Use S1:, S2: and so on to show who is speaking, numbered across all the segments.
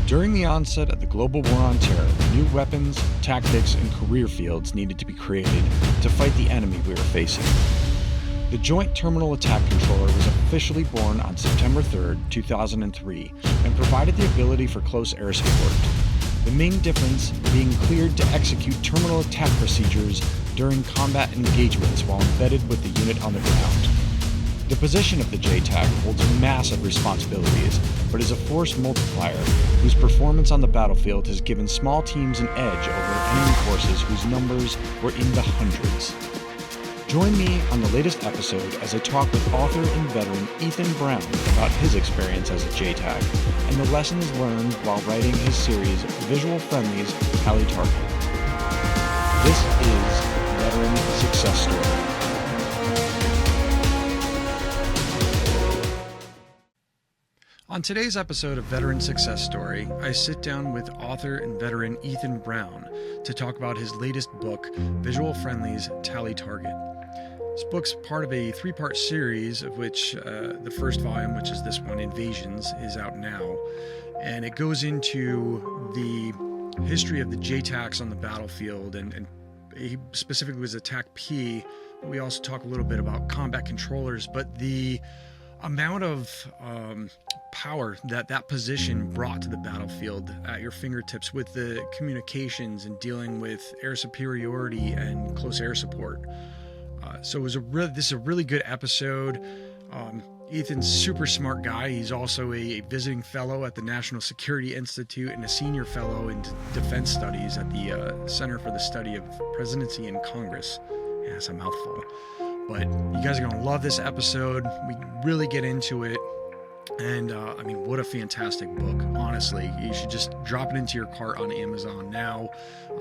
S1: During the onset of the global war on terror, new weapons, tactics, and career fields needed to be created to fight the enemy we were facing. The Joint Terminal Attack Controller was officially born on September 3, 2003, and provided the ability for close air support. The main difference being cleared to execute terminal attack procedures during combat engagements while embedded with the unit on the ground. The position of the JTAC holds massive responsibilities, but is a force multiplier whose performance on the battlefield has given small teams an edge over enemy forces whose numbers were in the hundreds. Join me on the latest episode as I talk with author and veteran Ethan Brown about his experience as a JTAC and the lessons learned while writing his series Visual Friendly's Tally Target. This is Veteran Success Story. On today's episode of Veteran Success Story, I sit down with author and veteran Ethan Brown to talk about his latest book, Visual Friendly's Tally Target. This book's part of a three-part series of which the first volume, which is this one, Invasions, is out now. And it goes into the history of the JTACs on the battlefield, and he specifically was a TacP. We also talk a little bit about combat controllers, but the amount of power that position brought to the battlefield at your fingertips with the communications and dealing with air superiority and close air support. So it was this is a really good episode. Ethan's a super smart guy. He's also a visiting fellow at the National Security Institute and a senior fellow in defense studies at the Center for the Study of Presidency and Congress. Yeah, that's a mouthful. But you guys are going to love this episode. We really get into it. And I mean, what a fantastic book, honestly. You should just drop it into your cart on Amazon now,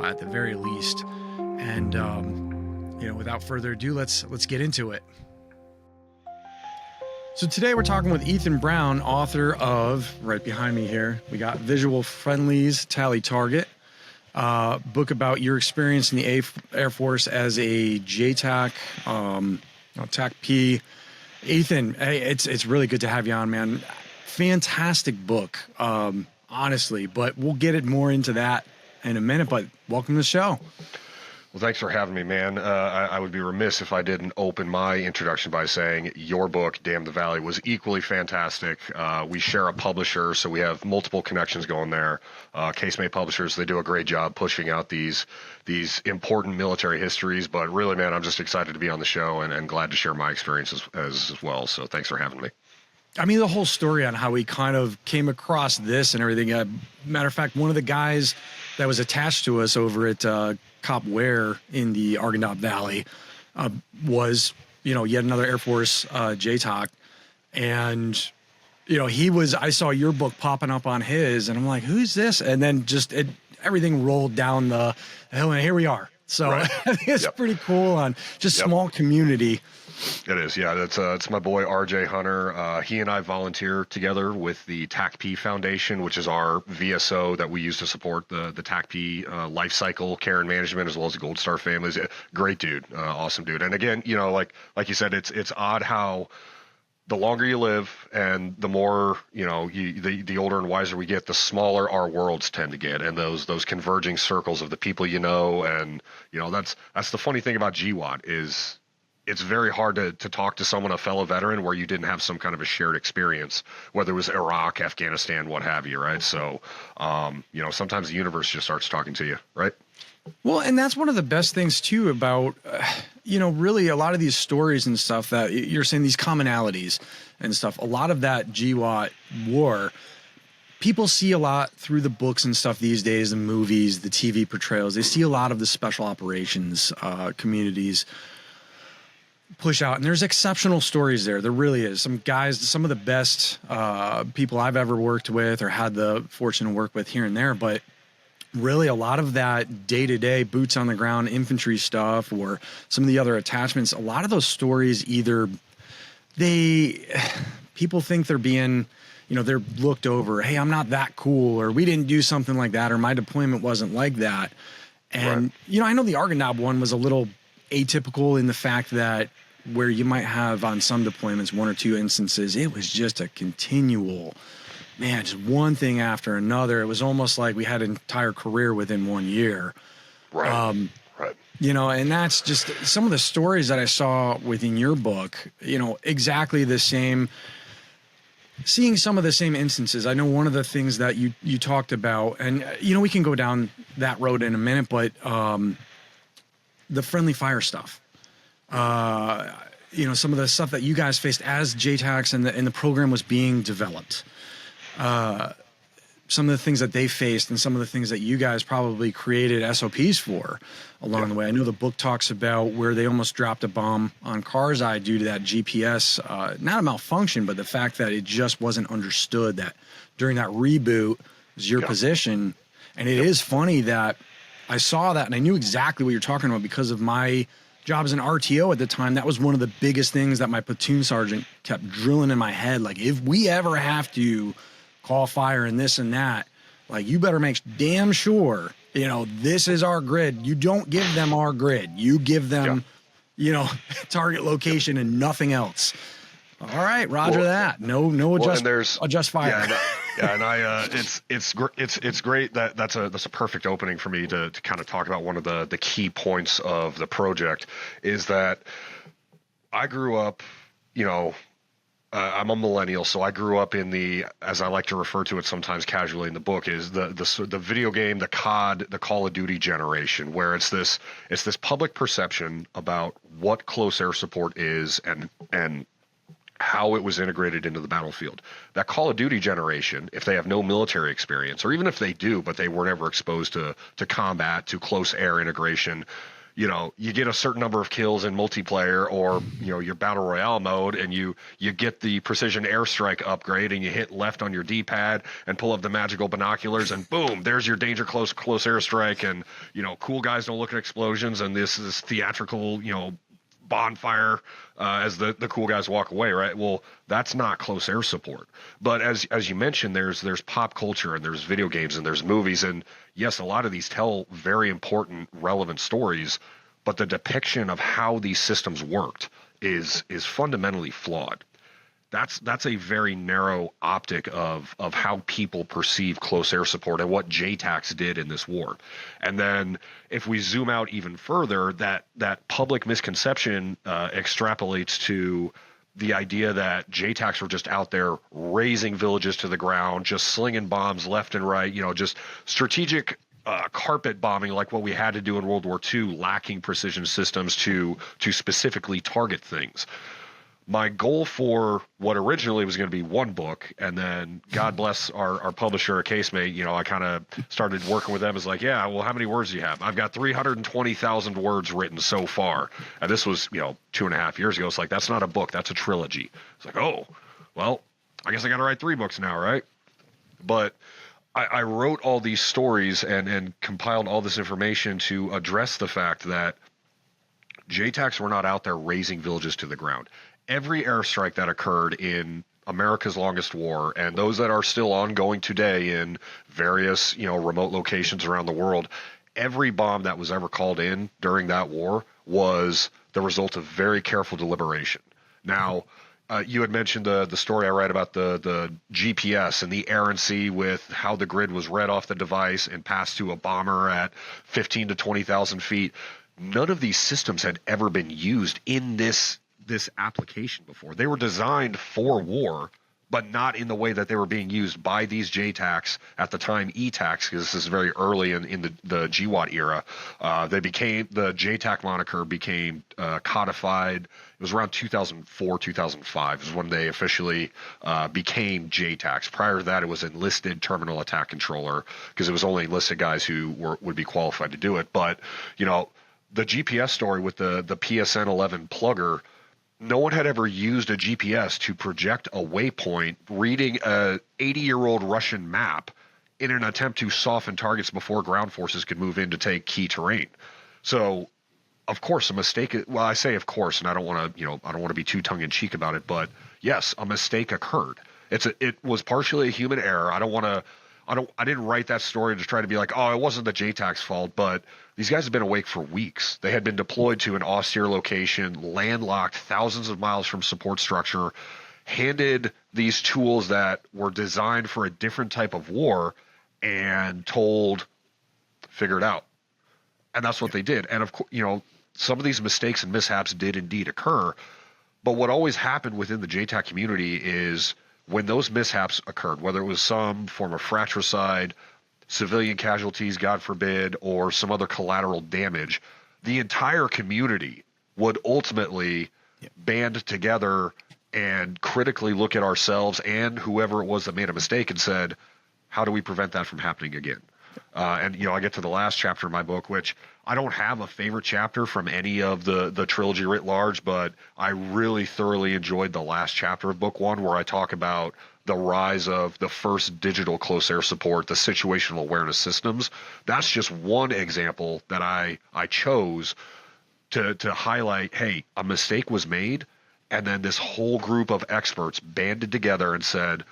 S1: at the very least. And, without further ado, let's get into it. So today we're talking with Ethan Brown, author of, right behind me here, we got Visual Friendly's Tally Target. Book about your experience in the Air Force as a JTAC, TacP. Ethan, hey, it's really good to have you on, man. Fantastic book, honestly, but we'll get it more into that in a minute, but welcome to the show.
S2: Well, thanks for having me, man. I would be remiss if I didn't open my introduction by saying your book, Damn the Valley, was equally fantastic. We share a publisher, so we have multiple connections going there. Casemate Publishers, they do a great job pushing out these important military histories. But really, man, I'm just excited to be on the show and glad to share my experiences as well. So thanks for having me.
S1: I mean, the whole story on how we kind of came across this and everything. Matter of fact, one of the guys that was attached to us over at Cop Ware in the Arghandab Valley was, yet another Air Force JTAC. And, I saw your book popping up on his, and I'm like, who's this? And then everything rolled down the hill, and here we are. So right. I think it's pretty cool on just small community.
S2: It is, yeah. It's my boy RJ Hunter. He and I volunteer together with the TacP Foundation, which is our VSO that we use to support the TacP life cycle care and management, as well as the Gold Star families. Great dude, awesome dude. And again, like you said, it's odd how the longer you live and the more the older and wiser we get, the smaller our worlds tend to get, and those converging circles of the people and that's the funny thing about GWAT is. It's very hard to talk to someone, a fellow veteran, where you didn't have some kind of a shared experience, whether it was Iraq, Afghanistan, what have you, right? So, sometimes the universe just starts talking to you, right?
S1: Well, and that's one of the best things, too, about, really a lot of these stories and stuff that you're saying, these commonalities and stuff, a lot of that GWAT war, people see a lot through the books and stuff these days, the movies, the TV portrayals. They see a lot of the special operations communities push out, and there's exceptional stories there. There really is. Some guys, some of the best people I've ever worked with or had the fortune to work with here and there, but really a lot of that day-to-day boots on the ground infantry stuff or some of the other attachments, a lot of those stories either people think they're being, they're looked over. Hey, I'm not that cool, or we didn't do something like that, or my deployment wasn't like that. And, I know the Arghandab one was a little atypical in the fact that where you might have on some deployments, one or two instances, it was just a continual man, just one thing after another. It was almost like we had an entire career within 1 year.
S2: Right. Right.
S1: You know, and that's just some of the stories that I saw within your book, you know, exactly the same, seeing some of the same instances. I know one of the things that you talked about, and, you know, we can go down that road in a minute, but the friendly fire stuff, you know, some of the stuff that you guys faced as JTACs and the program was being developed. Some of the things that they faced and some of the things that you guys probably created SOPs for along the way. I know the book talks about where they almost dropped a bomb on Karzai due to that GPS, not a malfunction, but the fact that it just wasn't understood that during that reboot was your position. And it is funny that I saw that and I knew exactly what you're talking about because of my job as an RTO at the time. That was one of the biggest things that my platoon sergeant kept drilling in my head. Like, if we ever have to call fire and this and that, like, you better make damn sure, you know, this is our grid. You don't give them our grid. You give them, you know, target location and nothing else. All right, Roger that. No adjust fire.
S2: And I, it's great that's a perfect opening for me to kind of talk about one of the key points of the project is that I grew up, you know, I'm a millennial, so I grew up in the, as I like to refer to it sometimes casually in the book, is the video game, the COD, the Call of Duty generation, where it's this public perception about what close air support is and how it was integrated into the battlefield. That Call of Duty generation, if they have no military experience, or even if they do, but they were never exposed to combat, to close air integration, you know, you get a certain number of kills in multiplayer or, you know, your battle royale mode, and you get the precision airstrike upgrade, and you hit left on your D-pad and pull up the magical binoculars, and boom, there's your danger close airstrike, and, you know, cool guys don't look at explosions, and this is theatrical, you know, bonfire as the cool guys walk away, right? Well, that's not close air support. But as you mentioned, there's pop culture and there's video games and there's movies, and yes, a lot of these tell very important, relevant stories, but the depiction of how these systems worked is fundamentally flawed. That's a very narrow optic of how people perceive close air support and what JTACs did in this war. And then if we zoom out even further, that public misconception extrapolates to the idea that JTACs were just out there razing villages to the ground, just slinging bombs left and right, you know, just strategic carpet bombing like what we had to do in World War II, lacking precision systems to specifically target things. My goal for what originally was going to be one book, and then God bless our publisher, a casemate, you know, I kind of started working with them as like, yeah, well, how many words do you have? I've got 320,000 words written so far. And this was, you know, 2.5 years ago. It's like, that's not a book. That's a trilogy. It's like, oh, well, I guess I got to write 3 books now, right? But I wrote all these stories and compiled all this information to address the fact that JTACs were not out there razing villages to the ground. Every airstrike that occurred in America's longest war, and those that are still ongoing today in various, you know, remote locations around the world, every bomb that was ever called in during that war was the result of very careful deliberation. Now, you had mentioned the story I write about the GPS and the errancy with how the grid was read off the device and passed to a bomber at 15 to 20,000 feet. None of these systems had ever been used in this application before. They were designed for war, but not in the way that they were being used by these JTACs at the time, ETACs, because this is very early in the GWAT era. The JTAC moniker became codified. It was around 2004, 2005 is when they officially became JTACs. Prior to that, it was enlisted terminal attack controller, because it was only enlisted guys who would be qualified to do it. But, you know, the GPS story with the PSN 11 plugger, no one had ever used a GPS to project a waypoint reading a 80-year-old Russian map in an attempt to soften targets before ground forces could move in to take key terrain. So, of course, a mistake. Well, I say of course, and I don't want to be too tongue-in-cheek about it, but yes, a mistake occurred. It was partially a human error. I didn't write that story to try to be like, oh, it wasn't the JTAC's fault, but these guys had been awake for weeks. They had been deployed to an austere location, landlocked thousands of miles from support structure, handed these tools that were designed for a different type of war and told, figure it out. And that's what they did. And of course, some of these mistakes and mishaps did indeed occur. But what always happened within the JTAC community is when those mishaps occurred, whether it was some form of fratricide, civilian casualties, God forbid, or some other collateral damage, the entire community would ultimately band together and critically look at ourselves and whoever it was that made a mistake and said, how do we prevent that from happening again? And I get to the last chapter of my book, which I don't have a favorite chapter from any of the trilogy writ large, but I really thoroughly enjoyed the last chapter of book one, where I talk about the rise of the first digital close air support, the situational awareness systems. That's just one example that I chose to highlight, hey, a mistake was made, and then this whole group of experts banded together and said,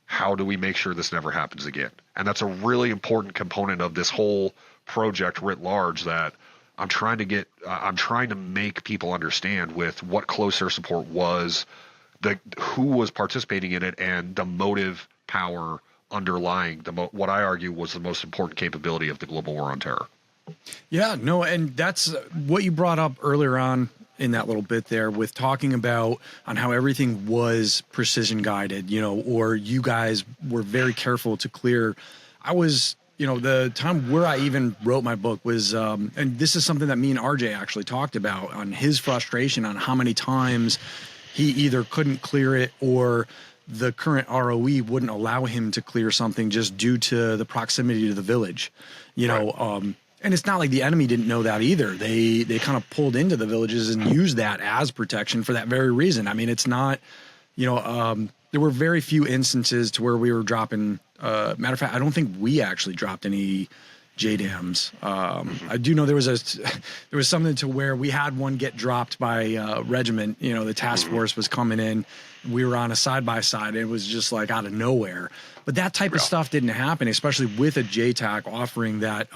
S2: how do we make sure this never happens again? And that's a really important component of this whole project writ large that I'm trying to make people understand with what close air support was, who was participating in it, and the motive power underlying what I argue was the most important capability of the global war on terror.
S1: Yeah, no, and that's what you brought up earlier on in that little bit there with talking about on how everything was precision guided, or you guys were very careful to clear. I was, the time where I even wrote my book was, and this is something that me and RJ actually talked about on his frustration on how many times he either couldn't clear it or the current ROE wouldn't allow him to clear something just due to the proximity to the village,
S2: Right.
S1: And it's not like the enemy didn't know that either. They kind of pulled into the villages and used that as protection for that very reason. I mean, it's not, there were very few instances to where we were dropping. Matter of fact, I don't think we actually dropped any JDAMs. I do know there was something to where we had one get dropped by regiment. The task force was coming in. We were on a side-by-side. It was just like out of nowhere. But that type of stuff didn't happen, especially with a JTAC offering that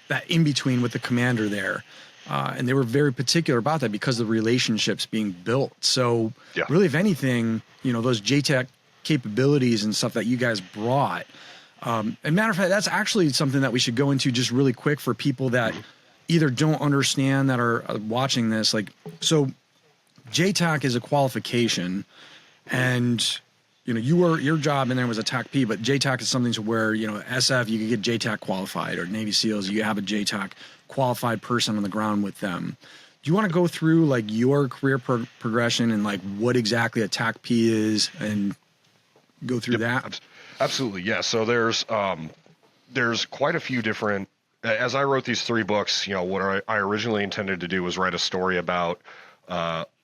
S1: that in-between with the commander there. And they were very particular about that because of the relationships being built. So really, if anything, those JTAC capabilities and stuff that you guys brought, and matter of fact, that's actually something that we should go into just really quick for people that either don't understand that are watching this. Like, so JTAC is a qualification, and your job in there was a TacP, but JTAC is something to where, SF, you could get JTAC qualified, or Navy SEALs, you have a JTAC qualified person on the ground with them. Do you want to go through like your career progression and like what exactly a TacP is and go through that?
S2: Absolutely. Yeah. So there's quite a few different, as I wrote these three books, what I originally intended to do was write a story about,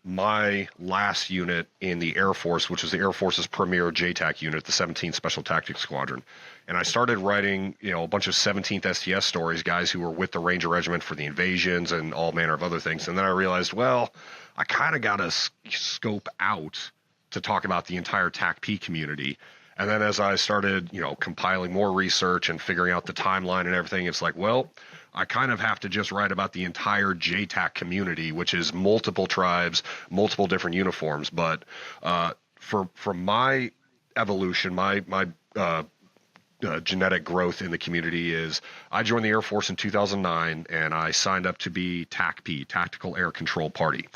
S2: my last unit in the Air Force, which was the Air Force's premier JTAC unit, the 17th Special Tactics Squadron. And I started writing, a bunch of 17th STS stories, guys who were with the Ranger Regiment for the invasions and all manner of other things. And then I realized, well, I kind of got to scope out to talk about the entire TacP community. And then as I started, compiling more research and figuring out the timeline and everything, it's like, well, I kind of have to just write about the entire JTAC community, which is multiple tribes, multiple different uniforms. But from my evolution, my genetic growth in the community is I joined the Air Force in 2009, and I signed up to be TacP, Tactical Air Control Party.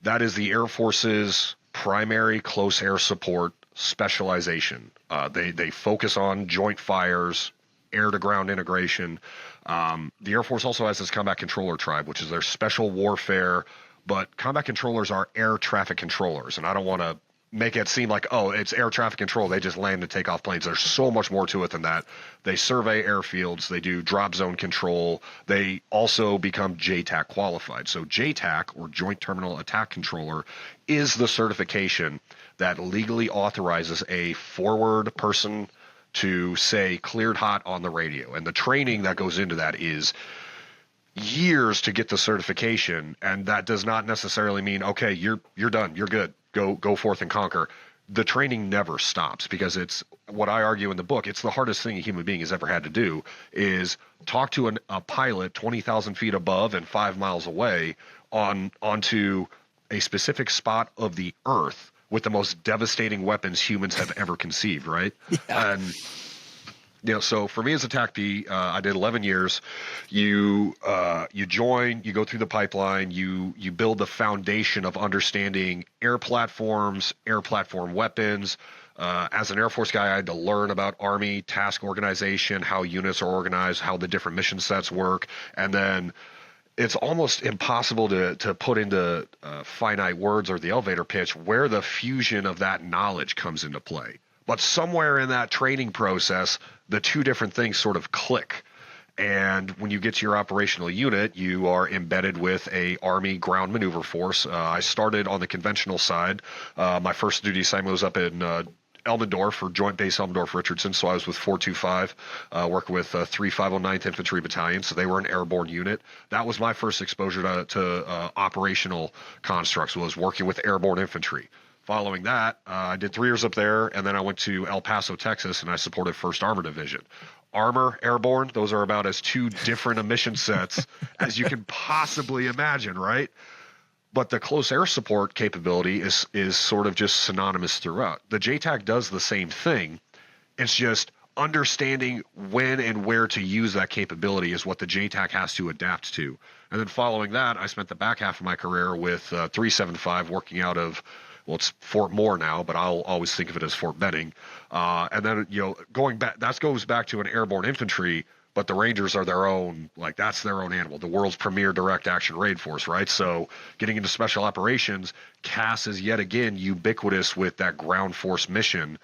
S2: That is the Air Force's primary close air support specialization. They focus on joint fires, air-to-ground integration. The Air Force also has this combat controller tribe, which is their special warfare, but combat controllers are air traffic controllers. And I don't want to make it seem like, oh, it's air traffic control. They just land and take off planes. There's so much more to it than that. They survey airfields. They do drop zone control. They also become JTAC qualified. So JTAC, or Joint Terminal Attack Controller, is the certification that legally authorizes a forward person to say cleared hot on the radio. And the training that goes into that is years to get the certification. And that does not necessarily mean, okay, you're done. You're good. Go forth and conquer. The training never stops, because it's what I argue in the book. It's the hardest thing a human being has ever had to do, is talk to a pilot 20,000 feet above and 5 miles away onto a specific spot of the earth with the most devastating weapons humans have ever conceived, right?
S1: Yeah.
S2: And so for me as a TacP, I did 11 years. You join, you go through the pipeline, you build the foundation of understanding air platforms, air platform weapons. As an Air Force guy, I had to learn about Army task organization, how units are organized, how the different mission sets work, and then it's almost impossible to put into finite words or the elevator pitch where the fusion of that knowledge comes into play. But somewhere in that training process, the two different things sort of click. And when you get to your operational unit, you are embedded with a Army ground maneuver force. I started on the conventional side. My first duty assignment was up in Elmendorf, or Joint Base Elmendorf-Richardson. So I was with 425, working with 3509th Infantry Battalion. So they were an airborne unit. That was my first exposure to operational constructs, was working with airborne infantry. Following that, I did 3 years up there, and then I went to El Paso, Texas, and I supported 1st Armor Division. Armor, airborne, those are about as two different emission sets as you can possibly imagine, right? But the close air support capability is sort of just synonymous throughout. The JTAC does the same thing. It's just understanding when and where to use that capability is what the JTAC has to adapt to. And then following that, I spent the back half of my career with 375 working out of, well, it's Fort Moore now, but I'll always think of it as Fort Benning. And then, going back, that goes back to an airborne infantry, but the Rangers are their own, like that's their own animal, the world's premier direct action raid force, right? So getting into special operations, CAS is yet again ubiquitous with that ground force mission,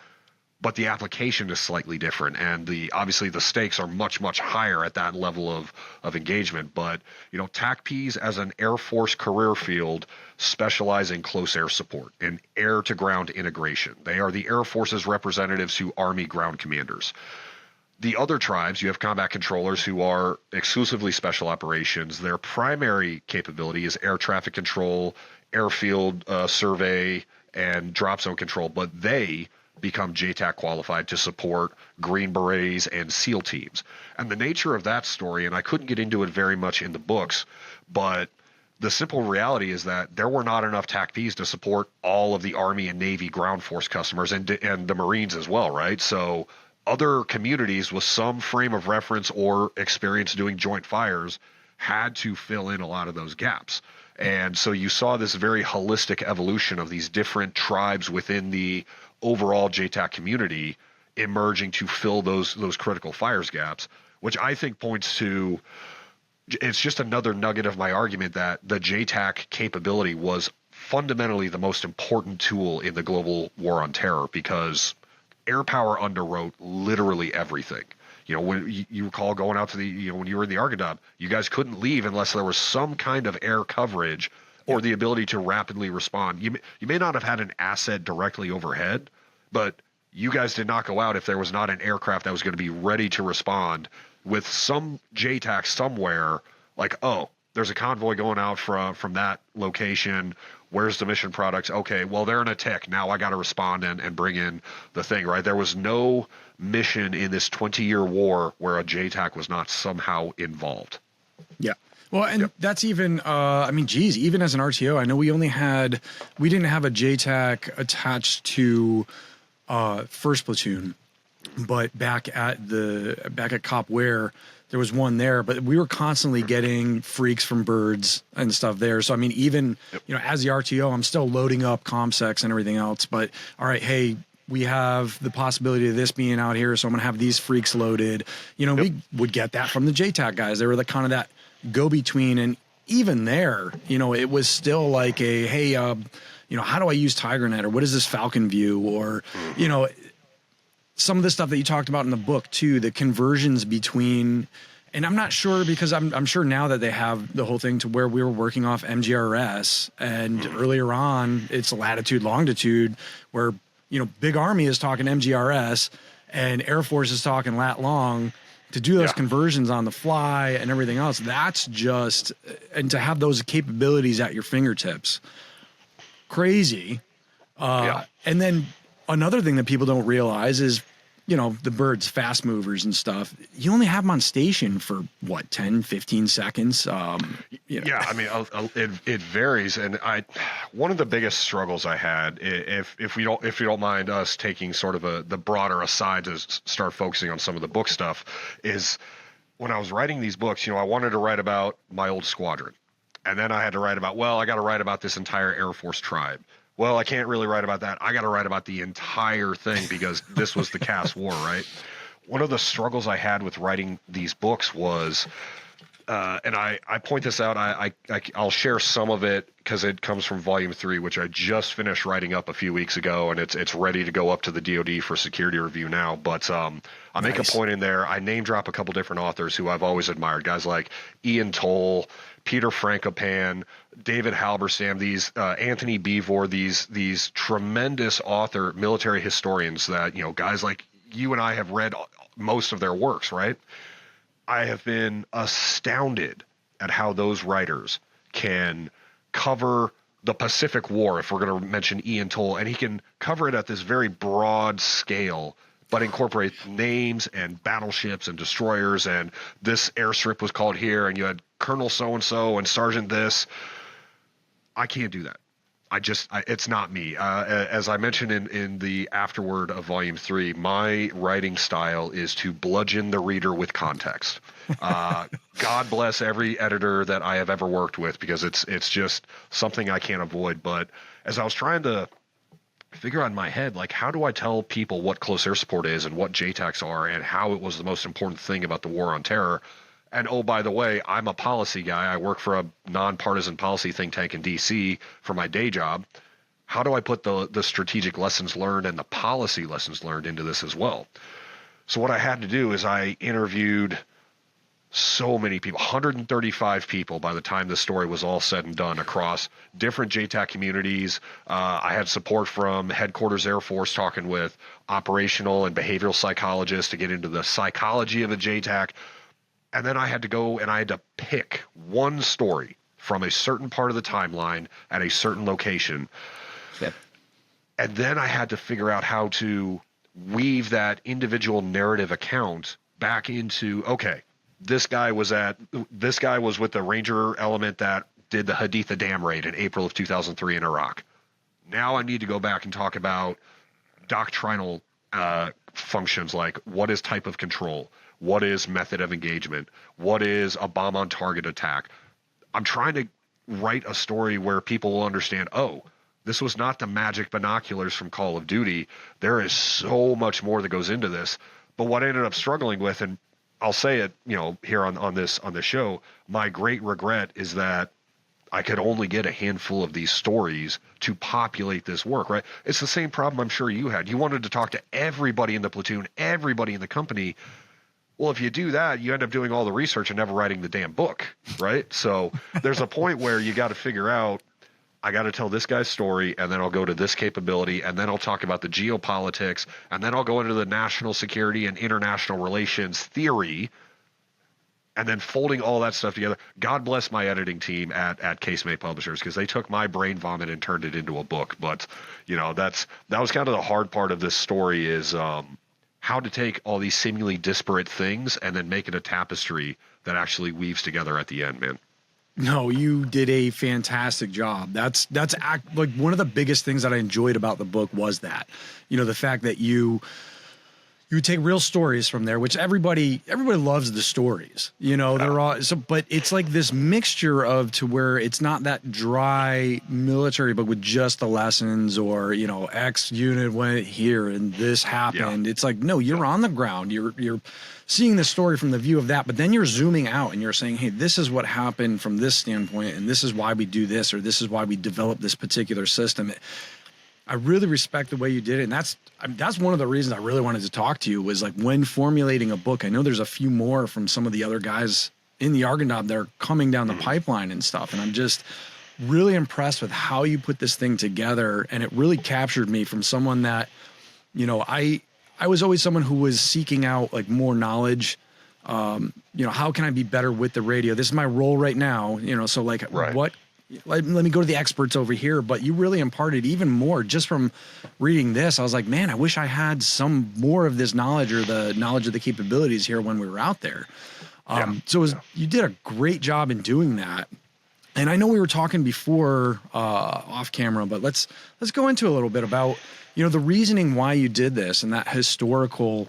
S2: but the application is slightly different. And obviously the stakes are much, much higher at that level of engagement. But, TACPs as an Air Force career field specialize in close air support and air to ground integration. They are the Air Force's representatives to Army ground commanders. The other tribes, you have combat controllers who are exclusively special operations. Their primary capability is air traffic control, airfield survey, and drop zone control, but they become JTAC qualified to support Green Berets and SEAL teams. And the nature of that story, and I couldn't get into it very much in the books, but the simple reality is that there were not enough TACPs to support all of the Army and Navy ground force customers and the Marines as well, right? So other communities with some frame of reference or experience doing joint fires had to fill in a lot of those gaps. And so you saw this very holistic evolution of these different tribes within the overall JTAC community emerging to fill those critical fires gaps, which I think points to, it's just another nugget of my argument that the JTAC capability was fundamentally the most important tool in the global war on terror, because air power underwrote literally everything. When you recall going out to when you were in the Argonauts, you guys couldn't leave unless there was some kind of air coverage or the ability to rapidly respond. You may not have had an asset directly overhead, but you guys did not go out if there was not an aircraft that was going to be ready to respond with some JTAC somewhere, like, oh, there's a convoy going out from that location. Where's the mission products? Okay, well, they're in a tick. Now I got to respond and bring in the thing, right? There was no mission in this 20-year war where a JTAC was not somehow involved.
S1: Yeah. Well, and that's even, even as an RTO, I know we didn't have a JTAC attached to first platoon, but back at Cop Ware, there was one there, but we were constantly getting freaks from birds and stuff there. So, even, as the RTO, I'm still loading up ComSecs and everything else, but all right, hey, we have the possibility of this being out here, so I'm going to have these freaks loaded. We would get that from the JTAC guys. They were the kind of that go-between, and even there, it was still like a, hey, how do I use TigerNet, or what is this Falcon View, or, some of the stuff that you talked about in the book too, the conversions between, and I'm not sure, because I'm sure now that they have the whole thing to where we were working off MGRS, and earlier on it's latitude, longitude, where, Big Army is talking MGRS and Air Force is talking lat long, to do those conversions on the fly and everything else. That's just, and to have those capabilities at your fingertips, crazy. And then another thing that people don't realize is you know, the birds, fast movers and stuff, you only have them on station for what, 10, 15 seconds. You know.
S2: Yeah, I mean, it varies, and one of the biggest struggles I had, if you don't mind us taking sort of the broader aside to start focusing on some of the book stuff, is when I was writing these books, you know, I wanted to write about my old squadron, and then I had to write about, well, I got to write about this entire Air Force tribe. Well, I can't really write about that. I got to write about the entire thing because this was the Cass War, right? One of the struggles I had with writing these books was, and I point this out, I'll share some of it because it comes from volume 3, which I just finished writing up a few weeks ago, and it's ready to go up to the DoD for security review now. But I make a point in there. I name drop a couple different authors who I've always admired, guys like Ian Toll, Peter Frankopan, David Halberstam, these Anthony Beevor, these tremendous military historians that, you know, guys like you and I have read most of their works, right? I have been astounded at how those writers can cover the Pacific War, if we're going to mention Ian Toll, and he can cover it at this very broad scale, but incorporate names and battleships and destroyers, and this airstrip was called here, and you had Colonel so-and-so and Sergeant this. I can't do that. It's not me. As I mentioned in the afterword of volume 3, my writing style is to bludgeon the reader with context. God bless every editor that I have ever worked with, because it's just something I can't avoid. But as I was trying to figure out in my head, like, how do I tell people what close air support is and what JTACs are and how it was the most important thing about the war on terror? And oh, by the way, I'm a policy guy. I work for a nonpartisan policy think tank in D.C. for my day job. How do I put the strategic lessons learned and the policy lessons learned into this as well? So what I had to do is I interviewed so many people, 135 people by the time the story was all said and done, across different JTAC communities. I had support from Headquarters Air Force, talking with operational and behavioral psychologists to get into the psychology of a JTAC. And then I had to go and I had to pick one story from a certain part of the timeline at a certain location. Yep. And then I had to figure out how to weave that individual narrative account back into, okay, this guy was with the Ranger element that did the Haditha Dam raid in April of 2003 in Iraq. Now I need to go back and talk about doctrinal functions, like what is type of control, what is method of engagement, what is a bomb on target attack. I'm trying to write a story where people will understand, oh, this was not the magic binoculars from Call of Duty. There is so much more that goes into this. But what I ended up struggling with, and I'll say it, you know, here on this show, my great regret is that I could only get a handful of these stories to populate this work, right? It's the same problem I'm sure you had. You wanted to talk to everybody in the platoon, everybody in the company. Well, if you do that, you end up doing all the research and never writing the damn book, right? So there's a point where you got to figure out, I got to tell this guy's story, and then I'll go to this capability, and then I'll talk about the geopolitics, and then I'll go into the national security and international relations theory, and then folding all that stuff together. God bless my editing team at Casemate Publishers, because they took my brain vomit and turned it into a book. But, you know, that was kind of the hard part of this story, is how to take all these seemingly disparate things and then make it a tapestry that actually weaves together at the end, man.
S1: No, you did a fantastic job. That's like one of the biggest things that I enjoyed about the book was that, you know, the fact that you take real stories from there, which everybody loves the stories, you know, they're all so, but it's like this mixture of, to where it's not that dry military, but with just the lessons, or, you know, X unit went here and this happened. Yeah. It's like, no, you're on the ground. You're seeing the story from the view of that, but then you're zooming out and you're saying, hey, this is what happened from this standpoint, and this is why we do this, or this is why we develop this particular system. I really respect the way you did it. And that's one of the reasons I really wanted to talk to you, was like, when formulating a book, I know there's a few more from some of the other guys in the Argonaut that are coming down the pipeline and stuff. And I'm just really impressed with how you put this thing together. And it really captured me, from someone that, you know, I was always someone who was seeking out like more knowledge. You know, how can I be better with the radio? This is my role right now, you know, so like, right. let me go to the experts over here. But you really imparted even more just from reading this. I was like, man, I wish I had some more of this knowledge or the knowledge of the capabilities here when we were out there. You did a great job in doing that. And I know we were talking before off camera, but let's go into a little bit about, the reasoning why you did this and that historical,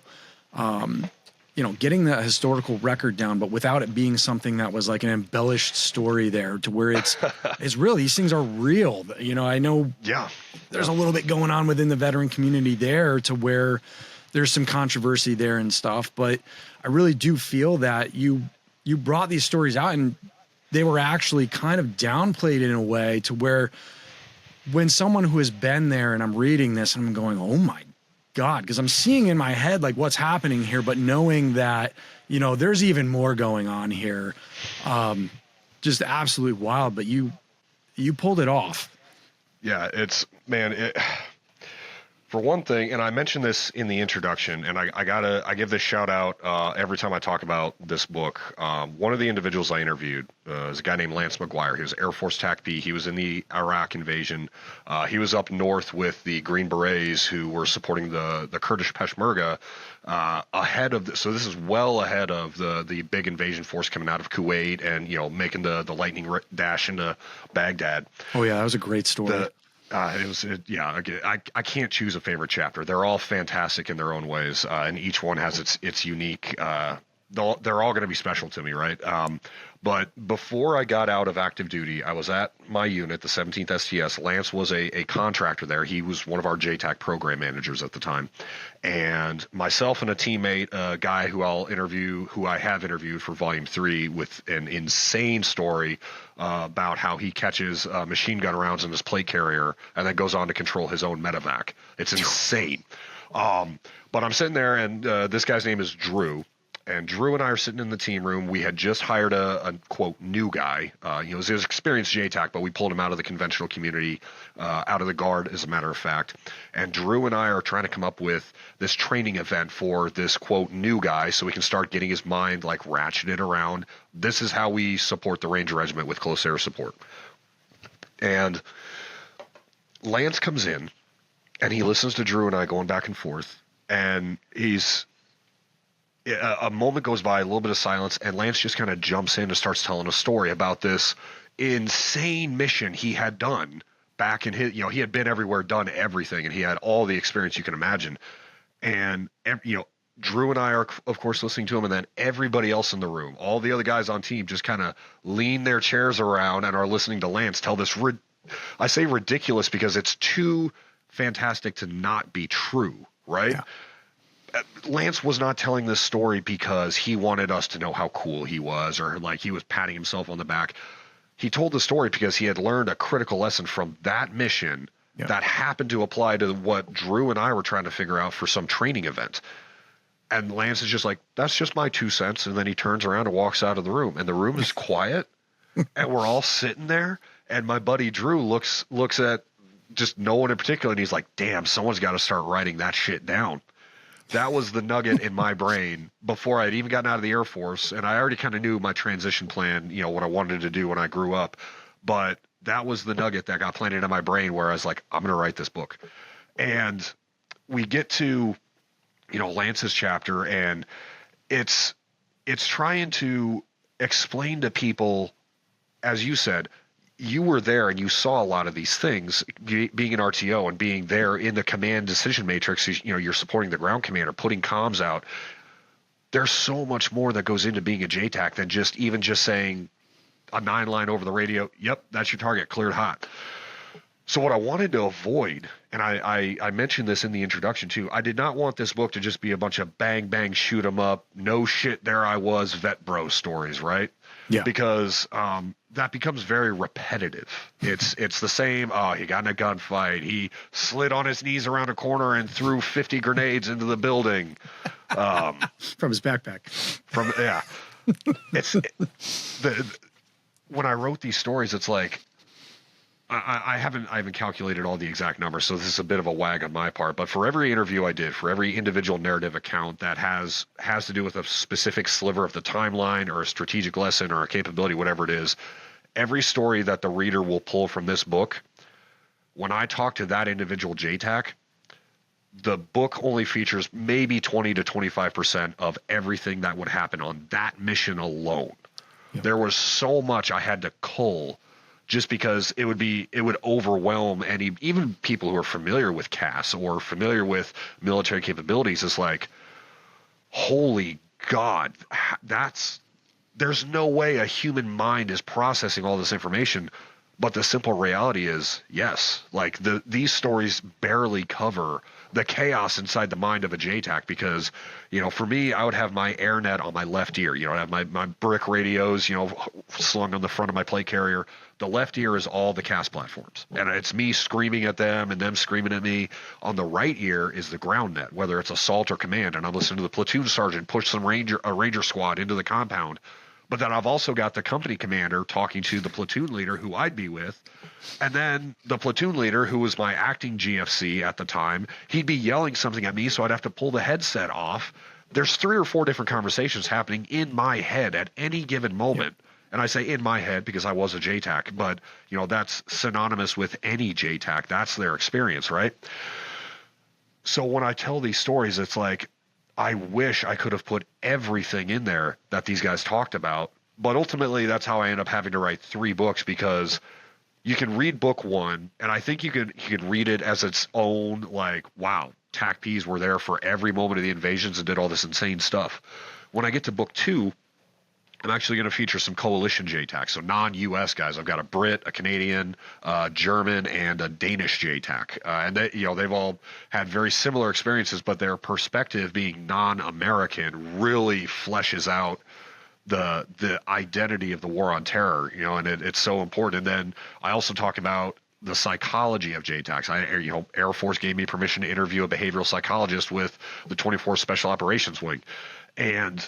S1: getting that historical record down, but without it being something that was like an embellished story there to where it's real. These things are real. I know there's a little bit going on within the veteran community there to where there's some controversy there and stuff, but I really do feel that you brought these stories out and they were actually kind of downplayed in a way to where when someone who has been there and I'm reading this and I'm going, oh my God, because I'm seeing in my head like what's happening here, but knowing that, there's even more going on here. Just absolutely wild, but you pulled it off.
S2: Yeah, for one thing, and I mentioned this in the introduction, and I give this shout out every time I talk about this book. One of the individuals I interviewed is a guy named Lance McGuire. He was Air Force TacP. He was in the Iraq invasion. He was up north with the Green Berets who were supporting the Kurdish Peshmerga ahead of this. So this is well ahead of the big invasion force coming out of Kuwait and making the lightning dash into Baghdad.
S1: Oh yeah, that was a great story.
S2: I can't choose a favorite chapter. They're all fantastic in their own ways, and each one has its unique. They're all going to be special to me, right? But before I got out of active duty, I was at my unit, the 17th STS. Lance was a contractor there. He was one of our JTAC program managers at the time, and myself and a teammate, a guy who I have interviewed for Volume 3, with an insane story about how he catches machine gun rounds in his plate carrier and then goes on to control his own medevac. It's insane. But I'm sitting there, and this guy's name is Drew. And Drew and I are sitting in the team room. We had just hired a quote, new guy. He was experienced JTAC, but we pulled him out of the conventional community, out of the Guard, as a matter of fact. And Drew and I are trying to come up with this training event for this, quote, new guy so we can start getting his mind, like, ratcheted around. This is how we support the Ranger Regiment with close air support. And Lance comes in, and he listens to Drew and I going back and forth, and a moment goes by, a little bit of silence, and Lance just kind of jumps in and starts telling a story about this insane mission he had done back in his, he had been everywhere, done everything, and he had all the experience you can imagine. And, Drew and I are, of course, listening to him, and then everybody else in the room, all the other guys on team, just kind of lean their chairs around and are listening to Lance tell this, I say ridiculous because it's too fantastic to not be true, right? Yeah. Lance was not telling this story because he wanted us to know how cool he was or like he was patting himself on the back. He told the story because he had learned a critical lesson from that mission that happened to apply to what Drew and I were trying to figure out for some training event. And Lance is just like, that's just my 2 cents. And then he turns around and walks out of the room, and the room is quiet and we're all sitting there. And my buddy Drew looks at just no one in particular. And he's like, damn, someone's got to start writing that shit down. That was the nugget in my brain before I'd even gotten out of the Air Force. And I already kind of knew my transition plan, what I wanted to do when I grew up. But that was the nugget that got planted in my brain where I was like, I'm going to write this book. And we get to, Lance's chapter, and it's trying to explain to people, as you said, you were there and you saw a lot of these things, being an RTO and being there in the command decision matrix. You're supporting the ground commander, putting comms out. There's so much more that goes into being a JTAC than just saying a 9-line over the radio. Yep, that's your target, cleared hot. So what I wanted to avoid, and I mentioned this in the introduction too, I did not want this book to just be a bunch of bang, bang, shoot 'em up, no shit, there I was, vet bro stories, right? Yeah. Because that becomes very repetitive. It's the same. Oh, he got in a gunfight. He slid on his knees around a corner and threw 50 grenades into the building.
S1: From his backpack.
S2: When I wrote these stories, it's like, I haven't calculated all the exact numbers, so this is a bit of a wag on my part. But for every interview I did, for every individual narrative account that has to do with a specific sliver of the timeline or a strategic lesson or a capability, whatever it is, every story that the reader will pull from this book, when I talk to that individual JTAC, the book only features maybe 20 to 25% of everything that would happen on that mission alone.
S1: Yep.
S2: There was so much I had to cull just because it would overwhelm even people who are familiar with CAS or familiar with military capabilities. It's like, holy God, there's no way a human mind is processing all this information. But the simple reality is, yes, like these stories barely cover the chaos inside the mind of a JTAC because, for me, I would have my AirNet on my left ear. I'd have my brick radios, slung on the front of my plate carrier. The left ear is all the CAS platforms. And it's me screaming at them and them screaming at me. On the right ear is the ground net, whether it's assault or command. And I'm listening to the platoon sergeant push a ranger squad into the compound. But then I've also got the company commander talking to the platoon leader who I'd be with. And then the platoon leader, who was my acting GFC at the time, he'd be yelling something at me, so I'd have to pull the headset off. There's 3 or 4 different conversations happening in my head at any given moment. Yep. And I say in my head because I was a JTAC, but, that's synonymous with any JTAC. That's their experience, right? So when I tell these stories, it's like, I wish I could have put everything in there that these guys talked about, but ultimately that's how I end up having to write 3 books because you can read book 1, and I think you could read it as its own, like, wow, TacPs were there for every moment of the invasions and did all this insane stuff. When I get to book 2, I'm actually going to feature some coalition JTACs, so non-U.S. guys. I've got a Brit, a Canadian, German, and a Danish JTAC, and they've all had very similar experiences, but their perspective, being non-American, really fleshes out the identity of the war on terror. And it's so important. And then I also talk about the psychology of JTACs. Air Force gave me permission to interview a behavioral psychologist with the 24th Special Operations Wing, and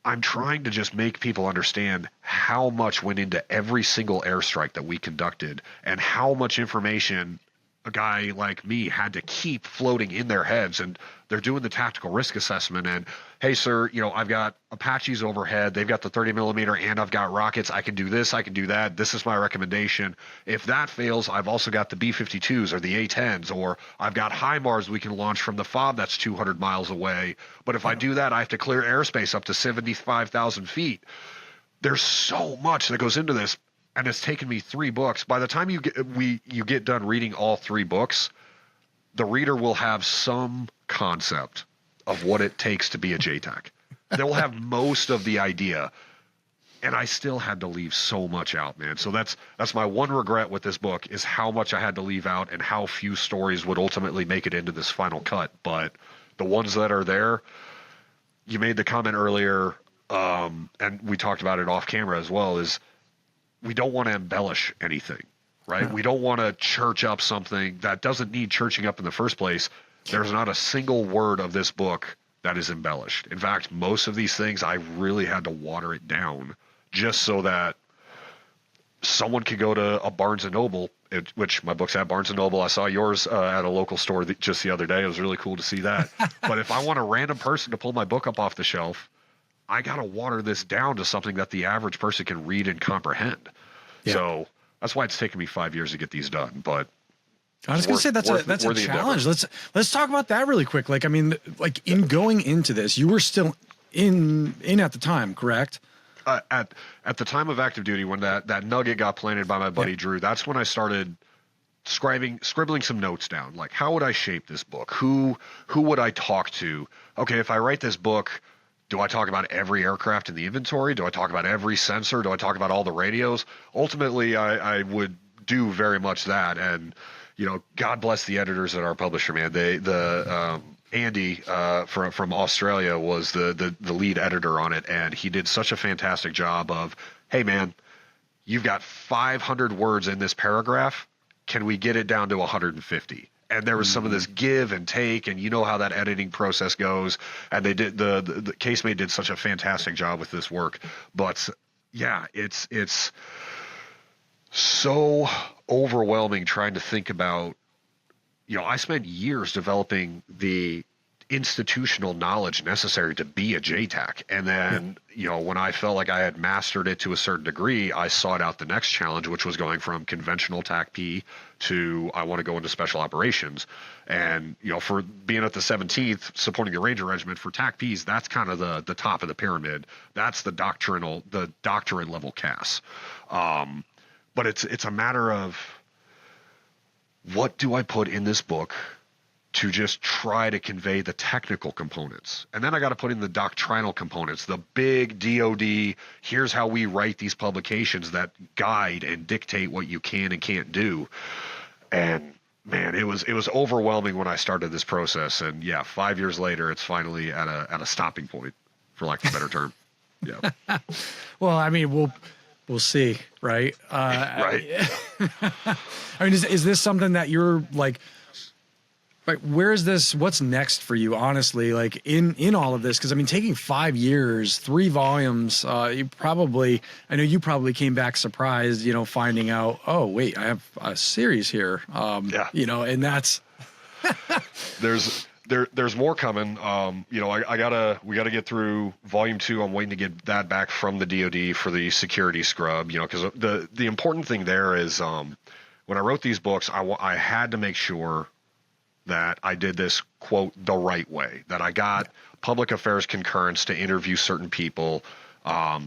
S2: I'm trying to just make people understand how much went into every single airstrike that we conducted and how much information a guy like me had to keep floating in their heads. And they're doing the tactical risk assessment and, hey, sir, I've got Apaches overhead. They've got the 30 millimeter and I've got rockets. I can do this. I can do that. This is my recommendation. If that fails, I've also got the B-52s or the A-10s, or I've got HIMARS we can launch from the FOB that's 200 miles away. But if I do that, I have to clear airspace up to 75,000 feet. There's so much that goes into this. And it's taken me 3 books. By the time you get done reading all 3 books, the reader will have some concept of what it takes to be a JTAC. They will have most of the idea. And I still had to leave so much out, man. So that's my one regret with this book, is how much I had to leave out and how few stories would ultimately make it into this final cut. But the ones that are there, you made the comment earlier, and we talked about it off camera as well, is we don't want to embellish anything, right? No. We don't want to church up something that doesn't need churching up in the first place. There's not a single word of this book that is embellished. In fact, most of these things, I really had to water it down just so that someone could go to a Barnes & Noble, which my book's at Barnes & Noble. I saw yours at a local store just the other day. It was really cool to see that. But if I want a random person to pull my book up off the shelf, I got to water this down to something that the average person can read and comprehend. Yeah. So that's why it's taken me 5 years to get these done. But
S1: I was going to say that's a challenge. Endeavor. Let's talk about that really quick. Like, I mean, like in going into this, you were still in at the time, correct?
S2: At the time of active duty, when that nugget got planted by my buddy Drew, that's when I started scribbling some notes down. Like, how would I shape this book? Who would I talk to? Okay, if I write this book, do I talk about every aircraft in the inventory? Do I talk about every sensor? Do I talk about all the radios? Ultimately, I would do very much that. And, God bless the editors at our publisher, man. Andy from Australia was the lead editor on it, and he did such a fantastic job of, hey, man, you've got 500 words in this paragraph. Can we get it down to 150? And there was some of this give and take, and you know how that editing process goes. And they did the casemate did such a fantastic job with this work. But yeah, it's so overwhelming trying to think about. I spent years developing the institutional knowledge necessary to be a JTAC. And then, when I felt like I had mastered it to a certain degree, I sought out the next challenge, which was going from conventional TacP to I want to go into special operations. And, for being at the 17th, supporting the Ranger Regiment for TacPs, that's kind of the top of the pyramid. That's the doctrine level CAS. But it's a matter of, what do I put in this book to just try to convey the technical components? And then I got to put in the doctrinal components, the big DOD, here's how we write these publications that guide and dictate what you can and can't do. And man, it was overwhelming when I started this process. And yeah, 5 years later, it's finally at a stopping point, for lack of a better term. Yeah.
S1: Well, I mean, we'll see, right?
S2: Right.
S1: I mean, is this something that you're like, where is this? What's next for you, honestly? Like in all of this, because I mean, taking 5 years, 3 volumes, I know you probably came back surprised, finding out, oh wait, I have a series here.
S2: Yeah.
S1: And that's
S2: there's more coming. We gotta get through volume 2. I'm waiting to get that back from the DoD for the security scrub. Because the important thing there is, when I wrote these books, I had to make sure that I did this, quote, the right way, that I got public affairs concurrence to interview certain people. I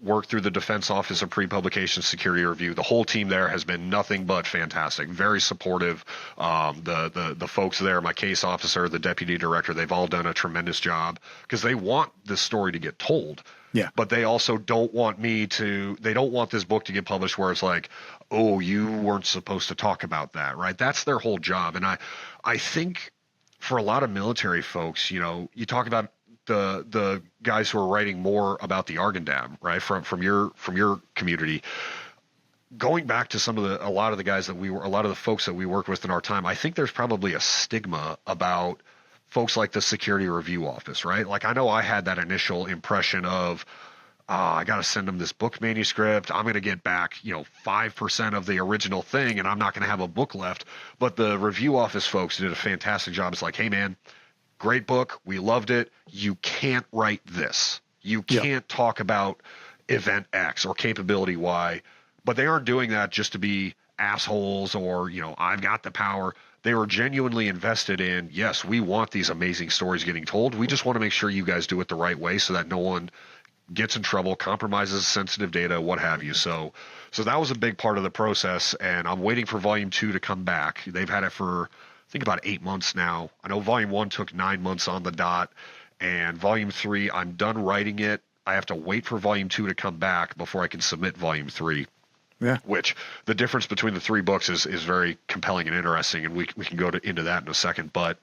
S2: worked through the Defense Office of Pre-Publication Security Review. The whole team there has been nothing but fantastic, very supportive. The folks there, my case officer, the deputy director, they've all done a tremendous job because they want this story to get told.
S1: Yeah.
S2: But they also don't want they don't want this book to get published where it's like, oh, you weren't supposed to talk about that, right? That's their whole job. And I think for a lot of military folks, you talk about the guys who are writing more about the Argon Dam, right? From your community. Going back to a lot of the folks that we worked with in our time, I think there's probably a stigma about folks like the Security Review Office, right? Like I know I had that initial impression of, I got to send them this book manuscript. I'm going to get back, 5% of the original thing, and I'm not going to have a book left. But the review office folks did a fantastic job. It's like, hey man, great book. We loved it. You can't write this. You can't talk about event X or capability Y. But they aren't doing that just to be assholes or, I've got the power. They were genuinely invested in, yes, we want these amazing stories getting told. We just want to make sure you guys do it the right way so that no one gets in trouble, compromises sensitive data, what have you. So that was a big part of the process, and I'm waiting for volume 2 to come back. They've had it for, I think, about 8 months now. I know volume 1 took 9 months on the dot, and volume 3, I'm done writing it. I have to wait for volume 2 to come back before I can submit volume 3.
S1: Yeah.
S2: Which the difference between the 3 books is very compelling and interesting, and we can go into that in a second. But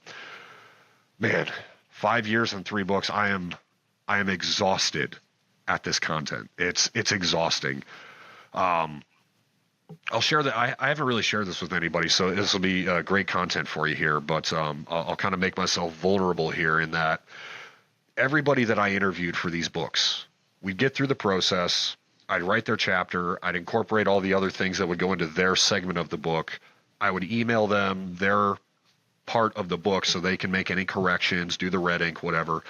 S2: man, 5 years and 3 books, I am exhausted at this content. It's exhausting. I'll share that. I haven't really shared this with anybody, so this will be great content for you here. But I'll kind of make myself vulnerable here in that everybody that I interviewed for these books, we'd get through the process. I'd write their chapter. I'd incorporate all the other things that would go into their segment of the book. I would email them their part of the book so they can make any corrections, do the red ink, whatever.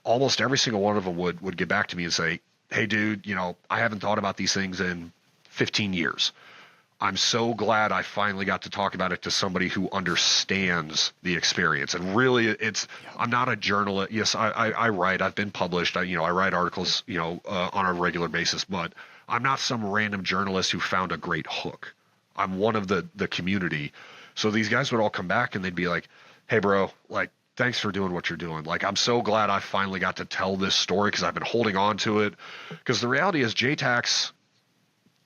S2: Almost every single one of them would get back to me and say, hey, dude, I haven't thought about these things in 15 years. I'm so glad I finally got to talk about it to somebody who understands the experience. And really, I'm not a journalist. Yes, I write. I've been published. I write articles, on a regular basis. But I'm not some random journalist who found a great hook. I'm one of the community. So these guys would all come back and they'd be like, hey, bro, like, thanks for doing what you're doing. Like, I'm so glad I finally got to tell this story because I've been holding on to it. Because the reality is JTACs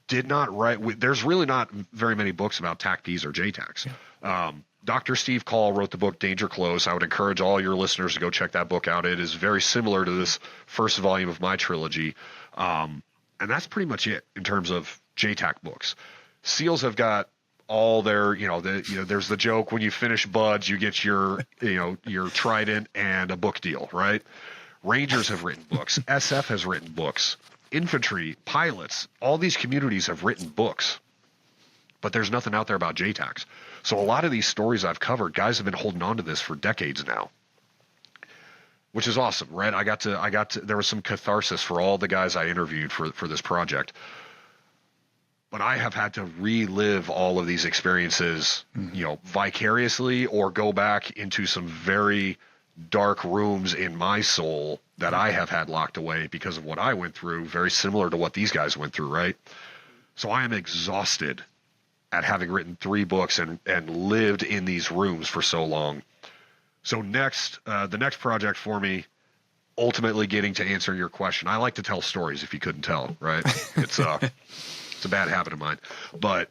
S2: did not write. There's really not very many books about TacPs or JTACs. Yeah. Dr. Steve Call wrote the book Danger Close. I would encourage all your listeners to go check that book out. It is very similar to this first volume of my trilogy. And that's pretty much it in terms of JTAC books. SEALs have got all their, there's the joke when you finish BUDS, you get your Trident and a book deal, right? Rangers have written books. SF has written books. Infantry, pilots, all these communities have written books, but there's nothing out there about JTACs. So a lot of these stories I've covered, guys have been holding on to this for decades now. which is awesome, right? There was some catharsis for all the guys I interviewed for this project. But I have had to relive all of these experiences, vicariously, or go back into some very dark rooms in my soul that I have had locked away because of what I went through, very similar to what these guys went through, right? So I am exhausted at having written 3 books and lived in these rooms for so long. So the next project for me, ultimately getting to answer your question. I like to tell stories, if you couldn't tell, right? It's a bad habit of mine. But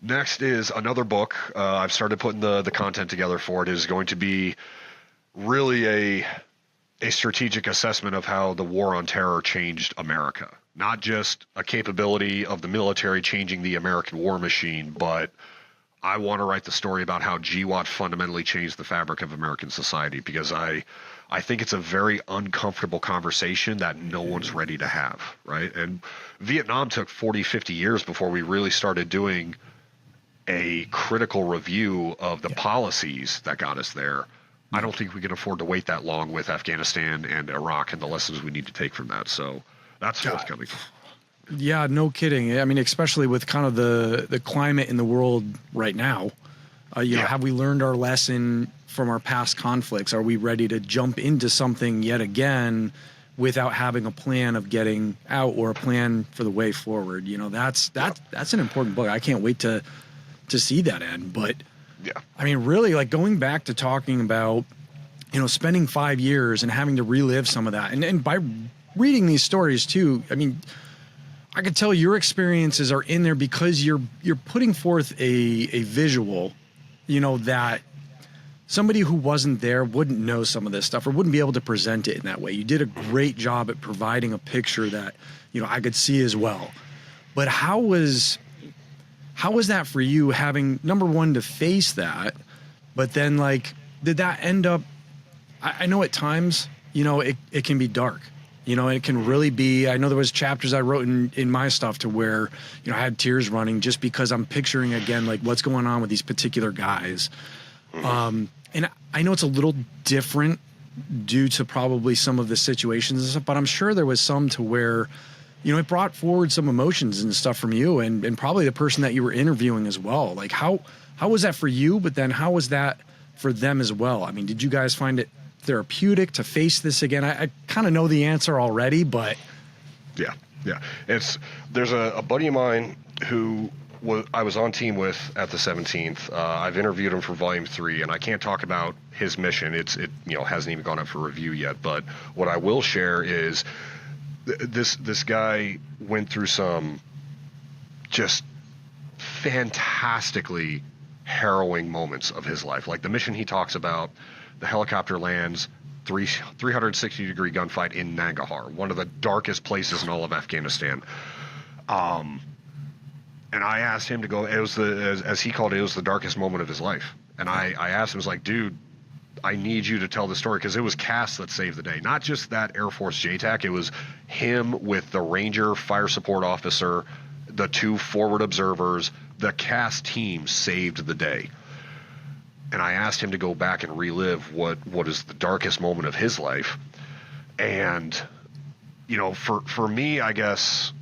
S2: next is another book. I've started putting the content together for it. It is going to be really a strategic assessment of how the war on terror changed America. Not just a capability of the military changing the American war machine, but I want to write the story about how GWOT fundamentally changed the fabric of American society, because I think it's a very uncomfortable conversation that no one's ready to have, right? And Vietnam took 40, 50 years before we really started doing a critical review of the policies that got us there. I don't think we can afford to wait that long with Afghanistan and Iraq and the lessons we need to take from that. So that's forthcoming.
S1: Yeah, no kidding. I mean, especially with kind of the climate in the world right now, have we learned our lesson from our past conflicts? Are we ready to jump into something yet again without having a plan of getting out or a plan for the way forward? That's an important book. I can't wait to see that end. But
S2: yeah,
S1: I mean, really, like, going back to talking about, spending 5 years and having to relive some of that, and by reading these stories too, I mean, I could tell your experiences are in there because you're putting forth a visual, that somebody who wasn't there wouldn't know some of this stuff or wouldn't be able to present it in that way. You did a great job at providing a picture that, I could see as well. But how was that for you, having, number one, to face that, but then, like, did that end up, I know at times, it can be dark. It can really be, I know there was chapters I wrote in my stuff to where, I had tears running just because I'm picturing again, like, what's going on with these particular guys. And I know it's a little different due to probably some of the situations and stuff, but I'm sure there was some to where, it brought forward some emotions and stuff from you and probably the person that you were interviewing as well. Like, how was that for you? But then how was that for them as well? I mean, did you guys find it therapeutic to face this again? I kind of know the answer already, but
S2: yeah. There's a buddy of mine who I was on team with at the 17th. I've interviewed him for volume 3, and I can't talk about his mission. It hasn't even gone up for review yet. But what I will share is this guy went through some just fantastically harrowing moments of his life. Like the mission he talks about, the helicopter lands, 360-degree gunfight in Nangarhar, one of the darkest places in all of Afghanistan. And I asked him to go. It was as he called it, it was the darkest moment of his life. And I asked him, I was like, dude, I need you to tell the story, because it was CAS that saved the day. Not just that Air Force JTAC. It was him with the Ranger fire support officer, the 2 forward observers. The CAS team saved the day. And I asked him to go back and relive what is the darkest moment of his life. And, for me, I guess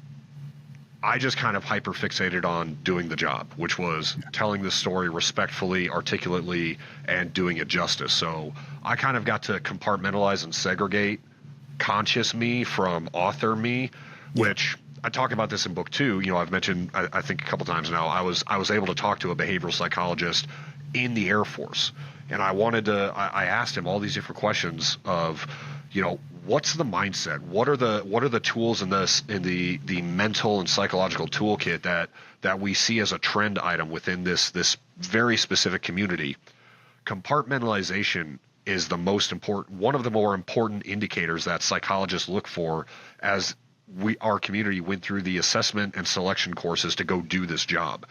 S2: I just kind of hyper fixated on doing the job, which was telling the story respectfully, articulately, and doing it justice. So I kind of got to compartmentalize and segregate conscious me from author me, which I talk about this in book 2. I've mentioned, I think a couple times now, I was able to talk to a behavioral psychologist in the Air Force, and I asked him all these different questions of, what's the mindset? What are the tools in the mental and psychological toolkit that we see as a trend item within this very specific community? Compartmentalization is one of the more important indicators that psychologists look for as our community went through the assessment and selection courses to go do this job.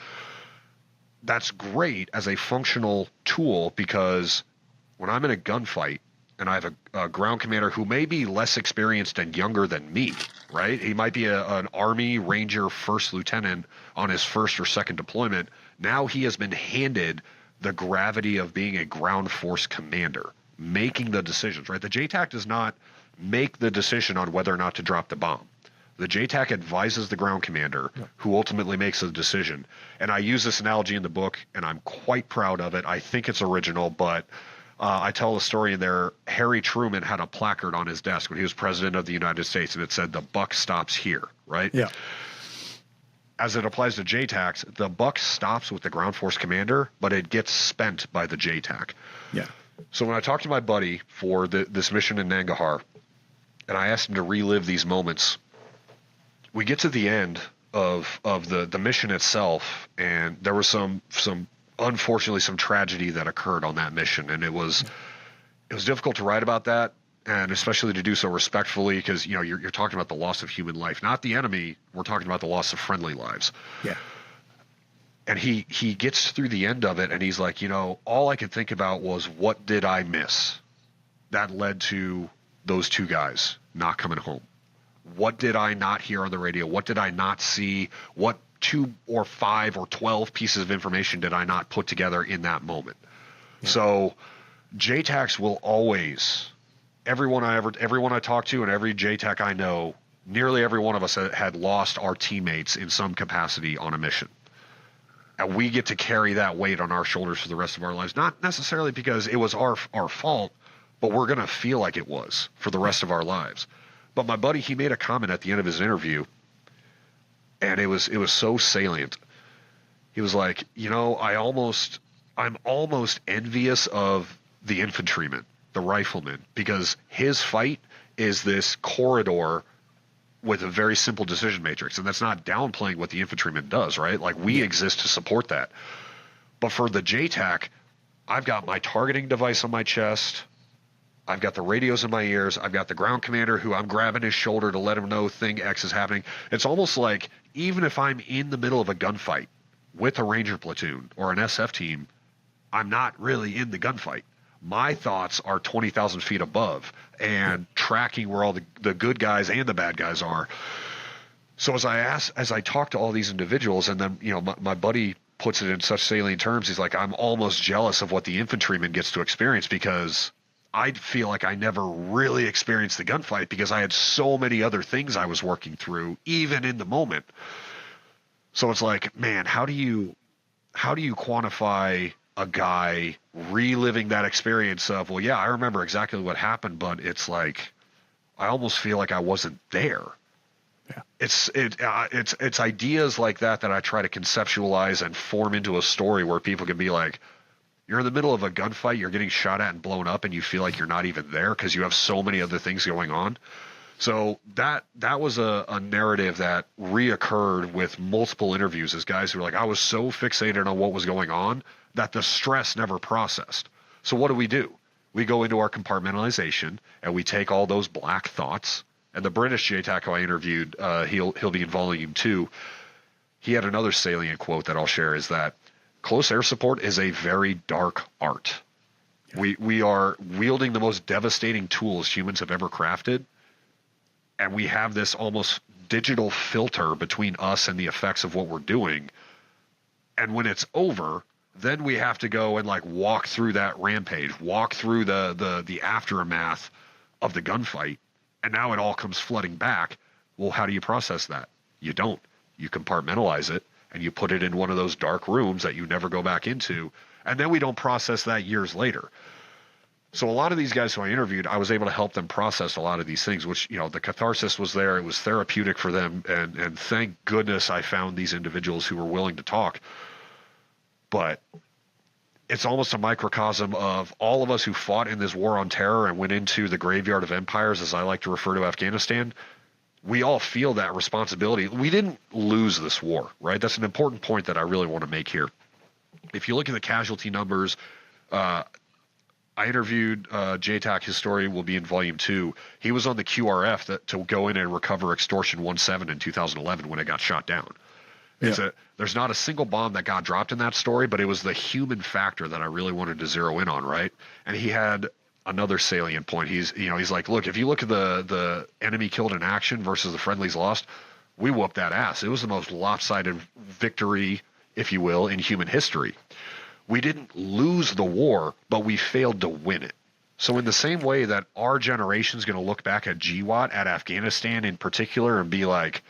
S2: That's great as a functional tool, because when I'm in a gunfight and I have a ground commander who may be less experienced and younger than me, right? He might be an Army Ranger first lieutenant on his first or second deployment. Now he has been handed the gravity of being a ground force commander. making the decisions, right? The JTAC does not make the decision on whether or not to drop the bomb. The JTAC advises the ground commander, who ultimately makes the decision. And I use this analogy in the book, and I'm quite proud of it. I think it's original, but I tell the story in there. Harry Truman had a placard on his desk when he was president of the United States, and it said, "The buck stops here," right?
S1: Yeah.
S2: As it applies to JTACs, the buck stops with the ground force commander, but it gets spent by the JTAC.
S1: Yeah.
S2: So when I talked to my buddy for this mission in Nangarhar, and I asked him to relive these moments, we get to the end of the mission itself, and there was some unfortunately some tragedy that occurred on that mission, and it was difficult to write about that, and especially to do so respectfully, because you're talking about the loss of human life, not the enemy. We're talking about the loss of friendly lives.
S1: Yeah.
S2: And he gets through the end of it, and he's like, all I could think about was, what did I miss that led to those two guys not coming home? What did I not hear on the radio? What did I not see? What 2 or 5 or 12 pieces of information did I not put together in that moment? Yeah. So JTACs will always, everyone I talk to and every JTAC I know, nearly every one of us had lost our teammates in some capacity on a mission. And we get to carry that weight on our shoulders for the rest of our lives, not necessarily because it was our fault, but we're going to feel like it was for the rest of our lives. But my buddy, he made a comment at the end of his interview, and it was so salient. He was like, I'm almost envious of the infantryman, the rifleman, because his fight is this corridor with a very simple decision matrix. And that's not downplaying what the infantryman does, right? Like, we exist to support that. But for the JTAC, I've got my targeting device on my chest. I've got the radios in my ears. I've got the ground commander who I'm grabbing his shoulder to let him know thing X is happening. It's almost like, even if I'm in the middle of a gunfight with a Ranger platoon or an SF team, I'm not really in the gunfight. My thoughts are 20,000 feet above and tracking where all the good guys and the bad guys are. So as I talk to all these individuals, and then, my buddy puts it in such salient terms, he's like, I'm almost jealous of what the infantryman gets to experience, because I feel like I never really experienced the gunfight because I had so many other things I was working through, even in the moment. So it's like, man, how do you quantify a guy reliving that experience of, well, yeah, I remember exactly what happened, but it's like, I almost feel like I wasn't there. Yeah. It's ideas like that I try to conceptualize and form into a story where people can be like, you're in the middle of a gunfight, you're getting shot at and blown up, and you feel like you're not even there because you have so many other things going on. So that was a narrative that reoccurred with multiple interviews, as guys who were like, I was so fixated on what was going on that the stress never processed. So what do? We go into our compartmentalization, and we take all those black thoughts. And the British JTAC who I interviewed, he'll be in volume 2. He had another salient quote that I'll share, is that close air support is a very dark art. Yeah. We are wielding the most devastating tools humans have ever crafted, and we have this almost digital filter between us and the effects of what we're doing. And when it's over, then we have to go and walk through that rampage, walk through the aftermath of the gunfight, and now it all comes flooding back. Well, how do you process that? You don't. You compartmentalize it, and you put it in one of those dark rooms that you never go back into, and then we don't process that years later. So a lot of these guys who I interviewed, I was able to help them process a lot of these things, which, the catharsis was there. It was therapeutic for them, and thank goodness I found these individuals who were willing to talk. But it's almost a microcosm of all of us who fought in this war on terror and went into the graveyard of empires, as I like to refer to Afghanistan. We all feel that responsibility. We didn't lose this war, right? That's an important point that I really want to make here. If you look at the casualty numbers, I interviewed JTAC. His story will be in volume 2. He was on the QRF to go in and recover Extortion 17 in 2011 when it got shot down. Yeah. There's not a single bomb that got dropped in that story, but it was the human factor that I really wanted to zero in on, right? And he had another salient point. He's like, look, if you look at the enemy killed in action versus the friendlies lost, we whooped that ass. It was the most lopsided victory, if you will, in human history. We didn't lose the war, but we failed to win it. So in the same way that our generation is going to look back at GWAT, at Afghanistan in particular, and be like,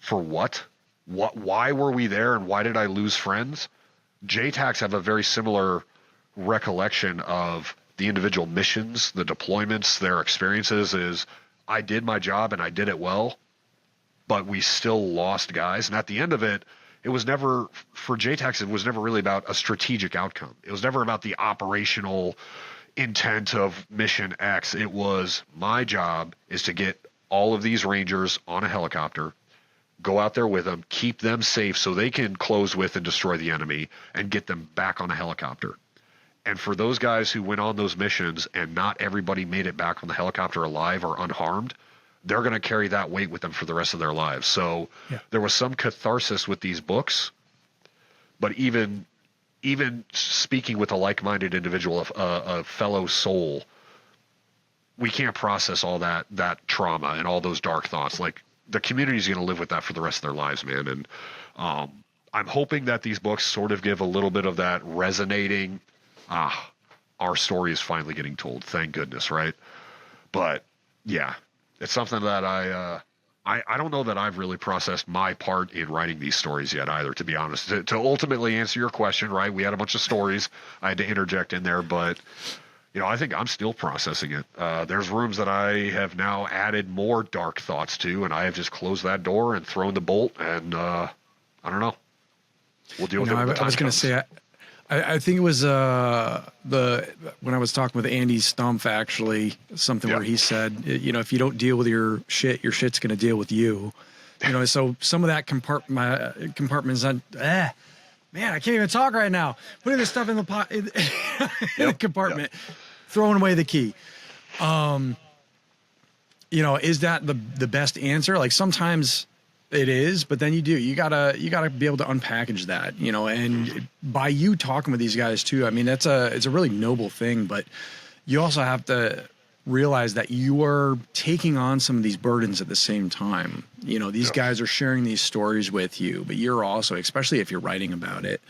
S2: for what? Why were we there, and why did I lose friends? JTACs have a very similar recollection of the individual missions, the deployments, their experiences. Is I did my job and I did it well, but we still lost guys. And at the end of it, it was never, for JTACs, it was never really about a strategic outcome. It was never about the operational intent of mission X. It was, my job is to get all of these Rangers on a helicopter, go out there with them, keep them safe so they can close with and destroy the enemy, and get them back on a helicopter. And for those guys who went on those missions and not everybody made it back on the helicopter alive or unharmed, they're going to carry that weight with them for the rest of their lives. So there was some catharsis with these books, but even speaking with a like-minded individual, a fellow soul, we can't process all that trauma and all those dark thoughts. Like, the community is going to live with that for the rest of their lives, man. And I'm hoping that these books sort of give a little bit of that resonating, our story is finally getting told. Thank goodness, right? But yeah, it's something that I don't know that I've really processed my part in writing these stories yet either, to be honest. To ultimately answer your question, right, we had a bunch of stories I had to interject in there, but, I think I'm still processing it. There's rooms that I have now added more dark thoughts to, and I have just closed that door and thrown the bolt, and I don't know. We'll deal with it when the time
S3: I was going to say, I think it was when I was talking with Andy Stumpf, actually, something where he said, if you don't deal with your shit's going to deal with you. So some of that compartments on, man, I can't even talk right now. Putting this stuff in the compartment, throwing away the key. Is that the best answer? Like, sometimes it is, but then you gotta be able to unpackage that, and by you talking with these guys too, I mean, it's a really noble thing, but you also have to realize that you are taking on some of these burdens at the same time. These guys are sharing these stories with you, but you're also, especially if you're writing about it,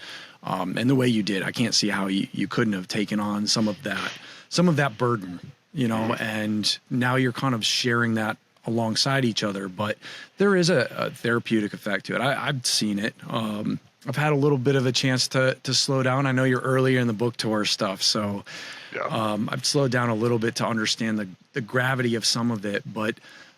S3: and the way you did, I can't see how you couldn't have taken on some of that burden, and now you're kind of sharing that alongside each other, but there is a therapeutic effect to it. I've seen it. I've had a little bit of a chance to slow down. I know you're earlier in the book tour stuff, so I've slowed down a little bit to understand the gravity of some of it. But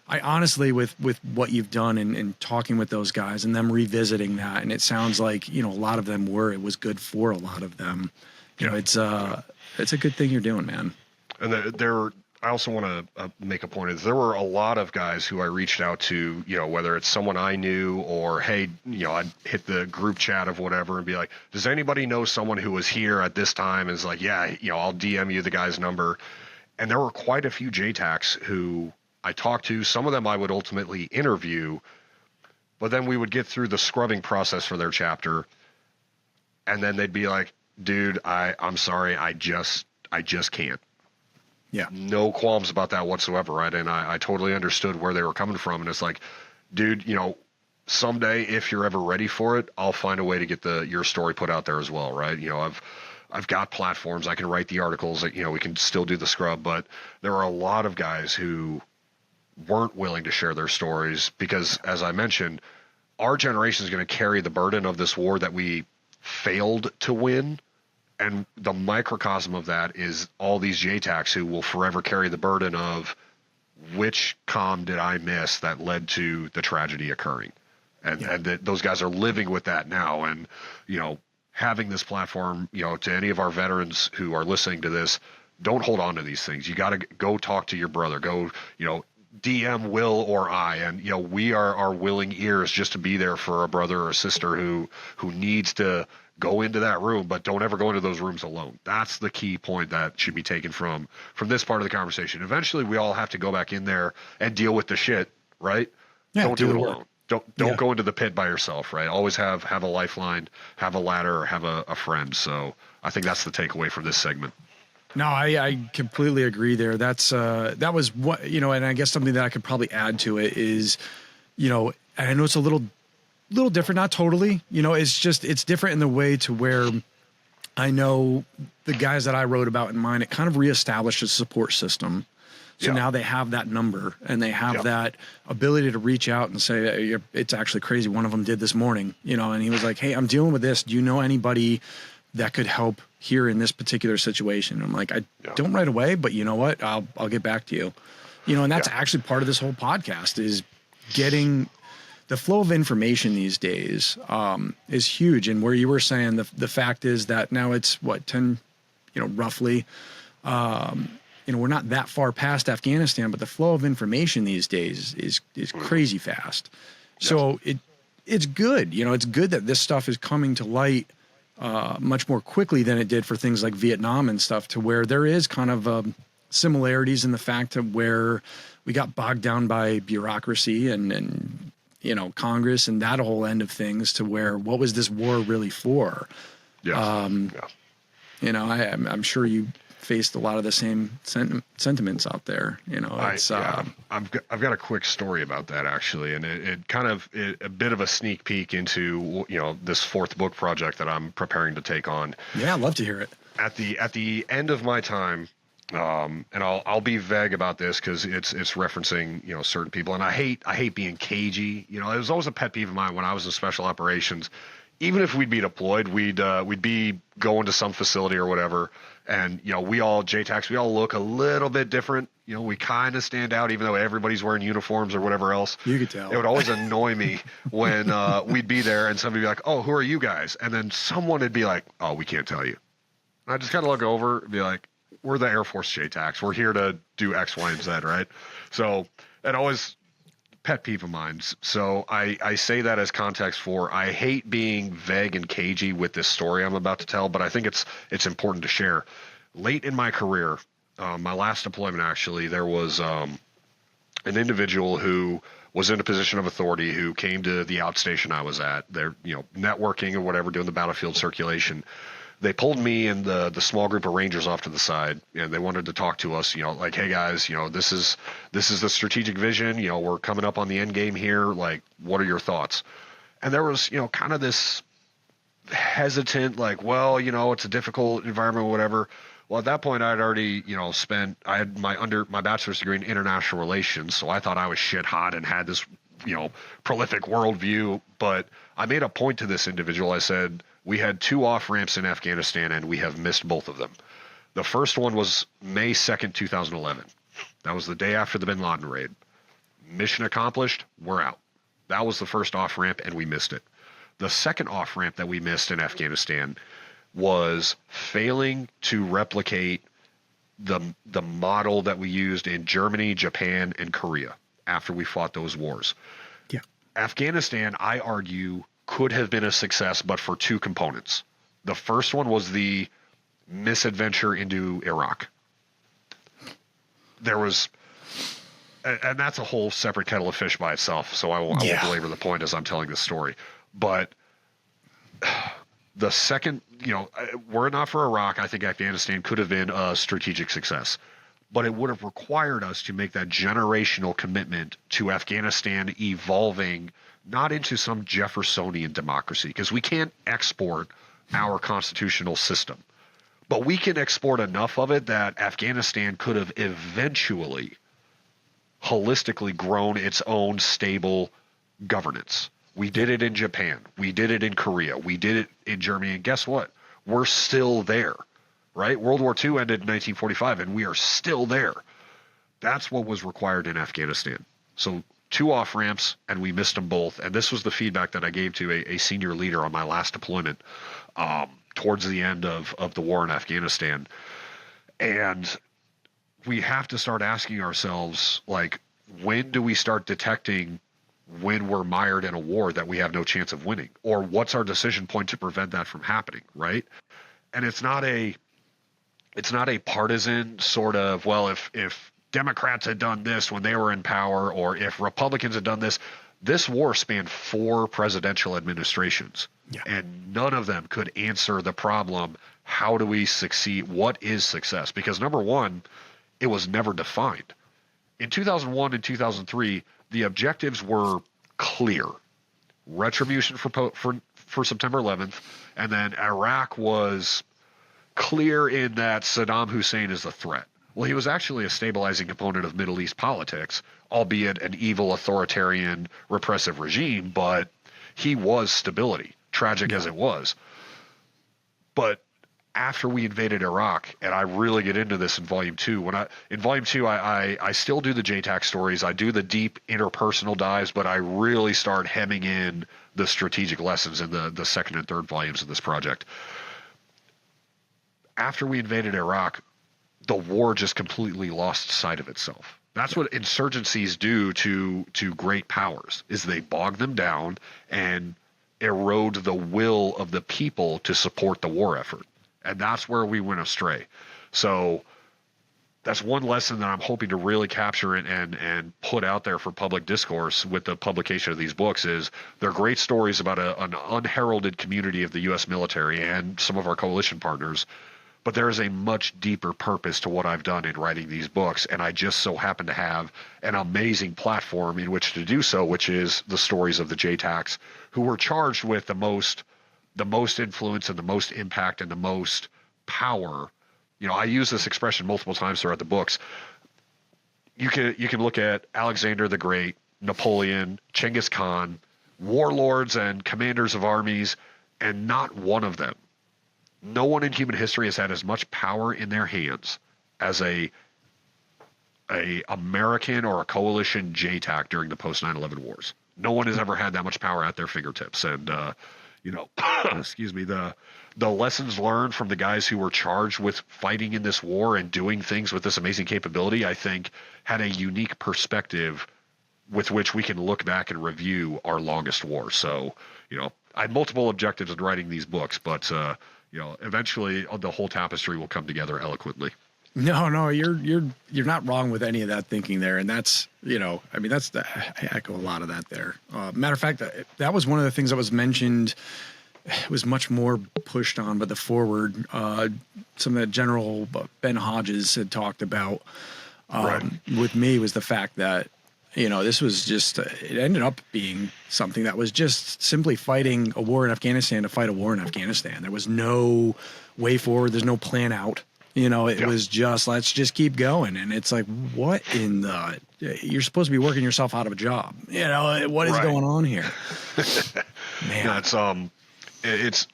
S3: I honestly, with what you've done and talking with those guys and them revisiting that, and it sounds like, a lot of them it was good for a lot of them. It's a good thing you're doing, man.
S2: And I also want to make a point is there were a lot of guys who I reached out to, whether it's someone I knew or, hey, I'd hit the group chat of whatever and be like, does anybody know someone who was here at this time? And it's like, yeah, I'll DM you the guy's number. And there were quite a few JTACs who I talked to. Some of them I would ultimately interview, but then we would get through the scrubbing process for their chapter. And then they'd be like, dude, I'm sorry. I just can't.
S3: Yeah. No
S2: qualms about that whatsoever, right? And I totally understood where they were coming from. And it's like, dude, someday if you're ever ready for it, I'll find a way to get your story put out there as well, right? I've got platforms. I can write the articles. We can still do the scrub. But there are a lot of guys who weren't willing to share their stories because, as I mentioned, our generation is going to carry the burden of this war that we failed to win. And the microcosm of that is all these JTACs who will forever carry the burden of which comm did I miss that led to the tragedy occurring. And those guys are living with that now. And, having this platform, to any of our veterans who are listening to this, don't hold on to these things. You got to go talk to your brother. Go, DM Will or I. And, we are our willing ears just to be there for a brother or a sister who needs to go into that room, but don't ever go into those rooms alone. That's the key point that should be taken from this part of the conversation. Eventually, we all have to go back in there and deal with the shit, right?
S3: Yeah,
S2: don't do it alone. Don't go into the pit by yourself, right? Always have a lifeline, have a ladder, or have a friend. So I think that's the takeaway from this segment.
S3: No, I completely agree there. That was what, and I guess something that I could probably add to it is, and I know it's a little different, not totally, it's different in the way to where I know the guys that I wrote about in mine, it kind of reestablished a support system. So now they have that number and they have that ability to reach out and say, hey, it's actually crazy. One of them did this morning, you know, and he was like, hey, I'm dealing with this. Do you know anybody that could help here in this particular situation? I'm like, I don't right away, but you know what? I'll get back to you. You know, and that's actually part of this whole podcast is getting the flow of information these days is huge. And where you were saying the fact is that now it's what, 10, you know, roughly, you know, we're not that far past Afghanistan, but the flow of information these days is crazy fast. So it's good. You know, it's good that this stuff is coming to light much more quickly than it did for things like Vietnam and stuff, to where there is kind of similarities in the fact of where we got bogged down by bureaucracy and you know, Congress and that whole end of things, to where what was this war really for? You know, I'm sure you faced a lot of the same sentiments out there. You know, it's
S2: I've got a quick story about that actually, and it kind of a bit of a sneak peek into, you know, this fourth book project that I'm preparing to take on.
S3: Yeah, I'd love to hear it.
S2: At the end of my time, and I'll be vague about this because it's referencing, you know, certain people, and I hate being cagey. You know, it was always a pet peeve of mine when I was in special operations. Even if we'd be deployed, we'd be going to some facility or whatever, and you know, we all JTACs, we all look a little bit different. You know, we kind of stand out, even though everybody's wearing uniforms or whatever else.
S3: You could tell.
S2: It would always annoy me when we'd be there and somebody would be like, "Oh, who are you guys?" And then someone would be like, "Oh, we can't tell you." And I just kind of look over and be like, "We're the Air Force JTACs. We're here to do X, Y, and Z, right?" So it always pet peeve of mine. So I say that as context for, I hate being vague and cagey with this story I'm about to tell, but I think it's important to share. Late in my career, my last deployment actually, there was an individual who was in a position of authority who came to the outstation I was at. They're, you know, networking or whatever, doing the battlefield circulation. They pulled me and the small group of Rangers off to the side, and they wanted to talk to us, you know, like, hey guys, you know, this is the strategic vision, you know, we're coming up on the end game here. Like, what are your thoughts? And there was, you know, kind of this hesitant, like, well, you know, it's a difficult environment or whatever. Well, at that point I'd already, you know, I had my bachelor's degree in international relations. So I thought I was shit hot and had this, you know, prolific worldview. But I made a point to this individual. I said, we had 2 off ramps in Afghanistan and we have missed both of them. The first one was May 2nd, 2011. That was the day after the Bin Laden raid. Mission accomplished, we're out. That was the first off ramp and we missed it. The second off ramp that we missed in Afghanistan was failing to replicate the model that we used in Germany, Japan, and Korea after we fought those wars.
S3: Yeah.
S2: Afghanistan, I argue, could have been a success, but for 2 components. The first one was the misadventure into Iraq. There was, and that's a whole separate kettle of fish by itself, so I won't belabor the point as I'm telling this story. But the second, you know, were it not for Iraq, I think Afghanistan could have been a strategic success. But it would have required us to make that generational commitment to Afghanistan evolving not into some Jeffersonian democracy, because we can't export our constitutional system, but we can export enough of it that Afghanistan could have eventually holistically grown its own stable governance. We did it in Japan. We did it in Korea. We did it in Germany. And guess what? We're still there, right? World War II ended in 1945, and we are still there. That's what was required in Afghanistan. So 2 off ramps, and we missed them both. And this was the feedback that I gave to a senior leader on my last deployment towards the end of the war in Afghanistan. And we have to start asking ourselves, like, when do we start detecting when we're mired in a war that we have no chance of winning? Or what's our decision point to prevent that from happening, right? And it's not a partisan sort of, well, if Democrats had done this when they were in power, or if Republicans had done this. This war spanned 4 presidential administrations, and none of them could answer the problem, how do we succeed? What is success? Because number one, it was never defined. In 2001 and 2003, the objectives were clear. Retribution for September 11th, and then Iraq was clear in that Saddam Hussein is a threat. Well, he was actually a stabilizing component of Middle East politics, albeit an evil, authoritarian, repressive regime, but he was stability, tragic as it was. But after we invaded Iraq, and I really get into this in volume 2, in volume 2, I still do the JTAC stories. I do the deep interpersonal dives, but I really start hemming in the strategic lessons in the second and third volumes of this project. After we invaded Iraq, the war just completely lost sight of itself. That's what insurgencies do to great powers, is they bog them down and erode the will of the people to support the war effort. And that's where we went astray. So that's one lesson that I'm hoping to really capture and put out there for public discourse with the publication of these books. Is they're great stories about an unheralded community of the U.S. military and some of our coalition partners, but there is a much deeper purpose to what I've done in writing these books, and I just so happen to have an amazing platform in which to do so, which is the stories of the JTACs, who were charged with the most influence and the most impact and the most power. You know, I use this expression multiple times throughout the books. You can look at Alexander the Great, Napoleon, Genghis Khan, warlords and commanders of armies, and not one of them, no one in human history has had as much power in their hands as a American or a coalition JTAC during the post 9/11 wars. No one has ever had that much power at their fingertips. And excuse me, the lessons learned from the guys who were charged with fighting in this war and doing things with this amazing capability, I think, had a unique perspective with which we can look back and review our longest war. So, I had multiple objectives in writing these books, but eventually the whole tapestry will come together eloquently.
S3: No, you're not wrong with any of that thinking there, and that's I echo a lot of that there. Matter of fact, that was one of the things that was mentioned. It was much more pushed on, but the forward, some of the General Ben Hodges had talked about with me was the fact that this was just it ended up being something that was just simply fighting a war in Afghanistan to fight a war in Afghanistan. There was no way forward. There's no plan out. It was just, let's just keep going. And it's like, what in the, you're supposed to be working yourself out of a job. What is going on here? Man.
S2: It's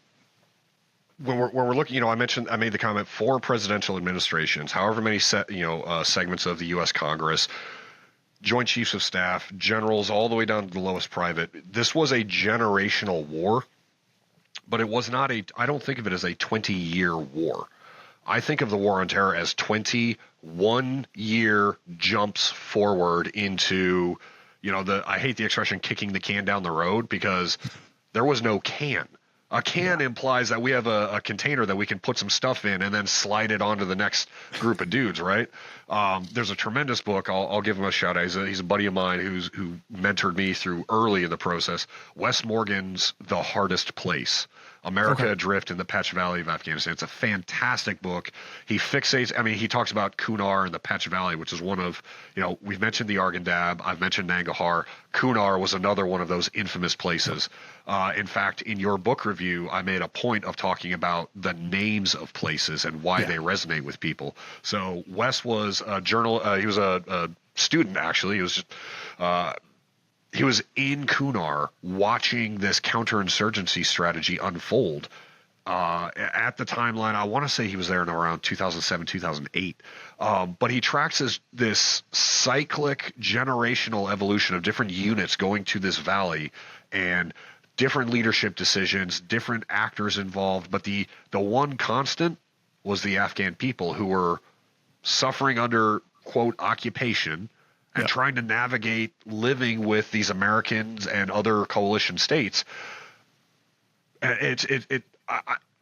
S2: when we're looking, I made the comment, 4 presidential administrations, however many segments of the U.S. Congress, Joint Chiefs of Staff, generals, all the way down to the lowest private. This was a generational war, but it was not I don't think of it as a 20-year war. I think of the war on terror as 21-year jumps forward into, I hate the expression kicking the can down the road, because there was no can. A can implies that we have a container that we can put some stuff in and then slide it onto the next group of dudes, right? There's a tremendous book. I'll give him a shout out. He's a buddy of mine who mentored me through early in the process. Wes Morgan's The Hardest Place. America Adrift in the Patch Valley of Afghanistan. It's a fantastic book. He talks about Kunar and the Patch Valley, which is one of, we've mentioned the Arghandab, I've mentioned Nangarhar. Kunar was another one of those infamous places. In fact, in your book review, I made a point of talking about the names of places and why they resonate with people. So Wes was a he was a student, actually. He was just, he was in Kunar watching this counterinsurgency strategy unfold. At the timeline, I want to say he was there in around 2007, 2008. But he tracks this cyclic generational evolution of different units going to this valley and different leadership decisions, different actors involved. But the one constant was the Afghan people, who were suffering under, quote, occupation, and trying to navigate living with these Americans and other coalition states. I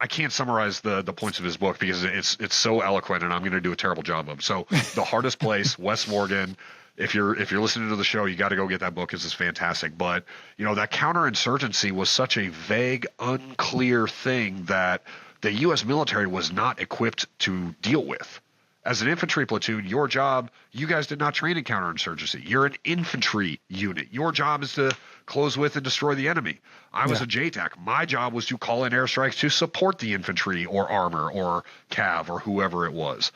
S2: can't summarize the points of his book because it's so eloquent, and I'm going to do a terrible job of. So, The Hardest Place, Wes Morgan. If you're listening to the show, you got to go get that book because it's fantastic. But that counterinsurgency was such a vague, unclear thing that the U.S. military was not equipped to deal with. As an infantry platoon, your job, you guys did not train in counterinsurgency. You're an infantry unit. Your job is to close with and destroy the enemy. I was a JTAC. My job was to call in airstrikes to support the infantry or armor or cav or whoever it was.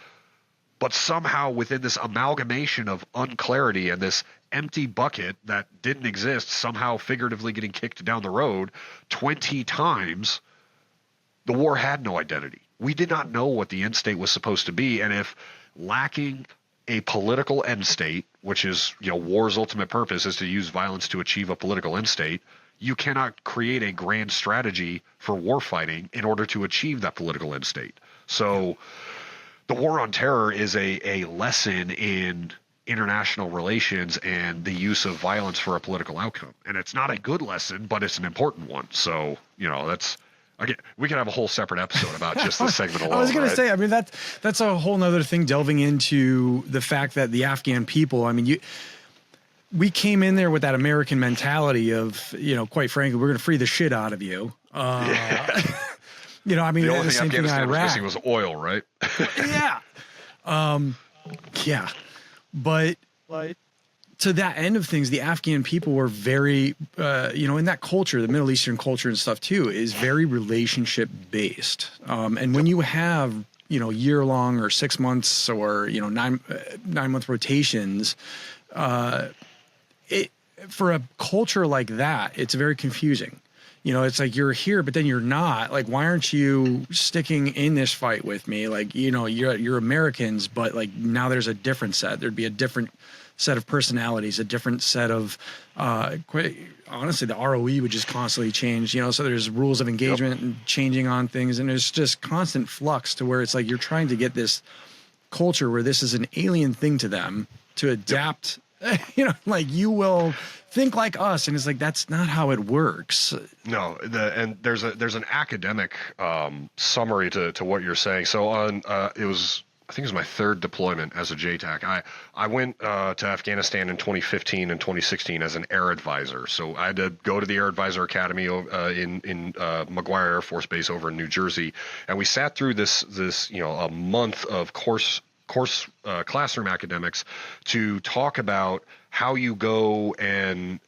S2: But somehow within this amalgamation of unclarity and this empty bucket that didn't exist, somehow figuratively getting kicked down the road 20 times, the war had no identity. We did not know what the end state was supposed to be. And if lacking a political end state, which is, war's ultimate purpose is to use violence to achieve a political end state, you cannot create a grand strategy for war fighting in order to achieve that political end state. So the war on terror is a lesson in international relations and the use of violence for a political outcome. And it's not a good lesson, but it's an important one. So, that's... Again, we can have a whole separate episode about just this segment alone.
S3: I was going to say, that's a whole nother thing, delving into the fact that the Afghan people, we came in there with that American mentality of, quite frankly, we're going to free the shit out of you.
S2: The only thing Afghanistan was missing was oil, right?
S3: Yeah. Yeah. But to that end of things, the Afghan people were very, in that culture, the Middle Eastern culture and stuff too, is very relationship based. And when you have, year long or 6 months or, 9-month rotations, for a culture like that, it's very confusing. It's like you're here, but then you're not. Like, why aren't you sticking in this fight with me? Like, you're Americans, but like now there's a different set. There'd be a different set of personalities, a different set of, honestly, the ROE would just constantly change, so there's rules of engagement and changing on things. And there's just constant flux to where it's like you're trying to get this culture where this is an alien thing to them to adapt, like you will think like us. And it's like, that's not how it works.
S2: No. And there's an academic summary to what you're saying. So I think it was my third deployment as a JTAC. I went to Afghanistan in 2015 and 2016 as an air advisor. So I had to go to the Air Advisor Academy in McGuire Air Force Base over in New Jersey, and we sat through this a month of course classroom academics to talk about how you go and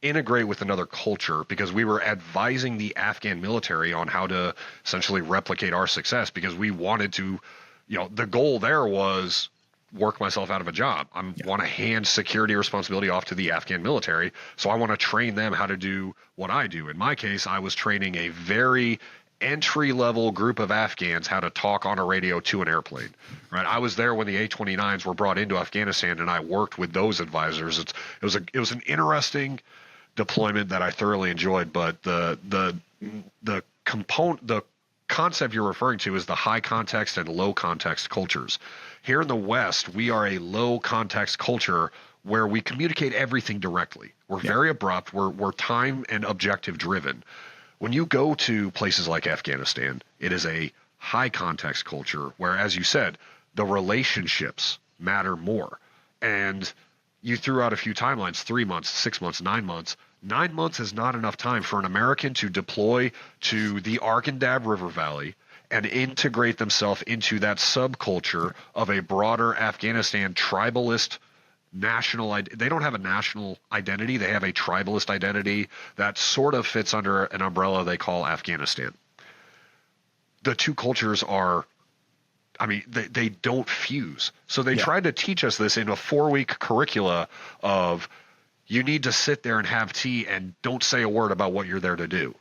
S2: integrate with another culture, because we were advising the Afghan military on how to essentially replicate our success, because we wanted to. The goal there was work myself out of a job. I want to hand security responsibility off to the Afghan military. So I want to train them how to do what I do. In my case, I was training a very entry-level group of Afghans how to talk on a radio to an airplane. Right? I was there when the A-29s were brought into Afghanistan, and I worked with those advisors. It was an interesting deployment that I thoroughly enjoyed. But the concept you're referring to is the high context and low context cultures. Here in the West, we are a low context culture where we communicate everything directly. We're very abrupt. We're time and objective driven. When you go to places like Afghanistan, it is a high context culture where, as you said, the relationships matter more. And you threw out a few timelines: 3 months, 6 months, 9 months. 9 months is not enough time for an American to deploy to the Arkandab River Valley and integrate themselves into that subculture of a broader Afghanistan tribalist national. They don't have a national identity. They have a tribalist identity that sort of fits under an umbrella they call Afghanistan. The two cultures are, they don't fuse. So they tried to teach us this in a 4-week curricula of, you need to sit there and have tea and don't say a word about what you're there to do.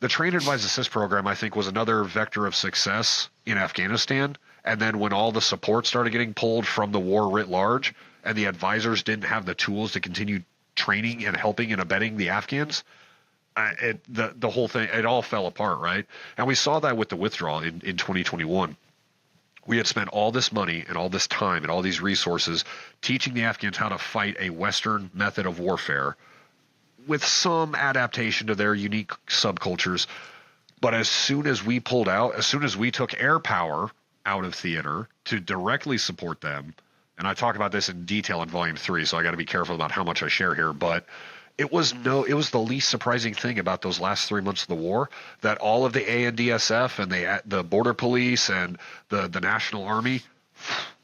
S2: The Train, Advise, Assist program, I think, was another vector of success in Afghanistan. And then when all the support started getting pulled from the war writ large, and the advisors didn't have the tools to continue training and helping and abetting the Afghans, the whole thing, it all fell apart, right? And we saw that with the withdrawal in 2021. We had spent all this money and all this time and all these resources teaching the Afghans how to fight a Western method of warfare with some adaptation to their unique subcultures. But as soon as we pulled out, as soon as we took air power out of theater to directly support them, and I talk about this in detail in Volume 3, so I got to be careful about how much I share here, but it was the least surprising thing about those last 3 months of the war, that all of the ANDSF and the border police and the National Army,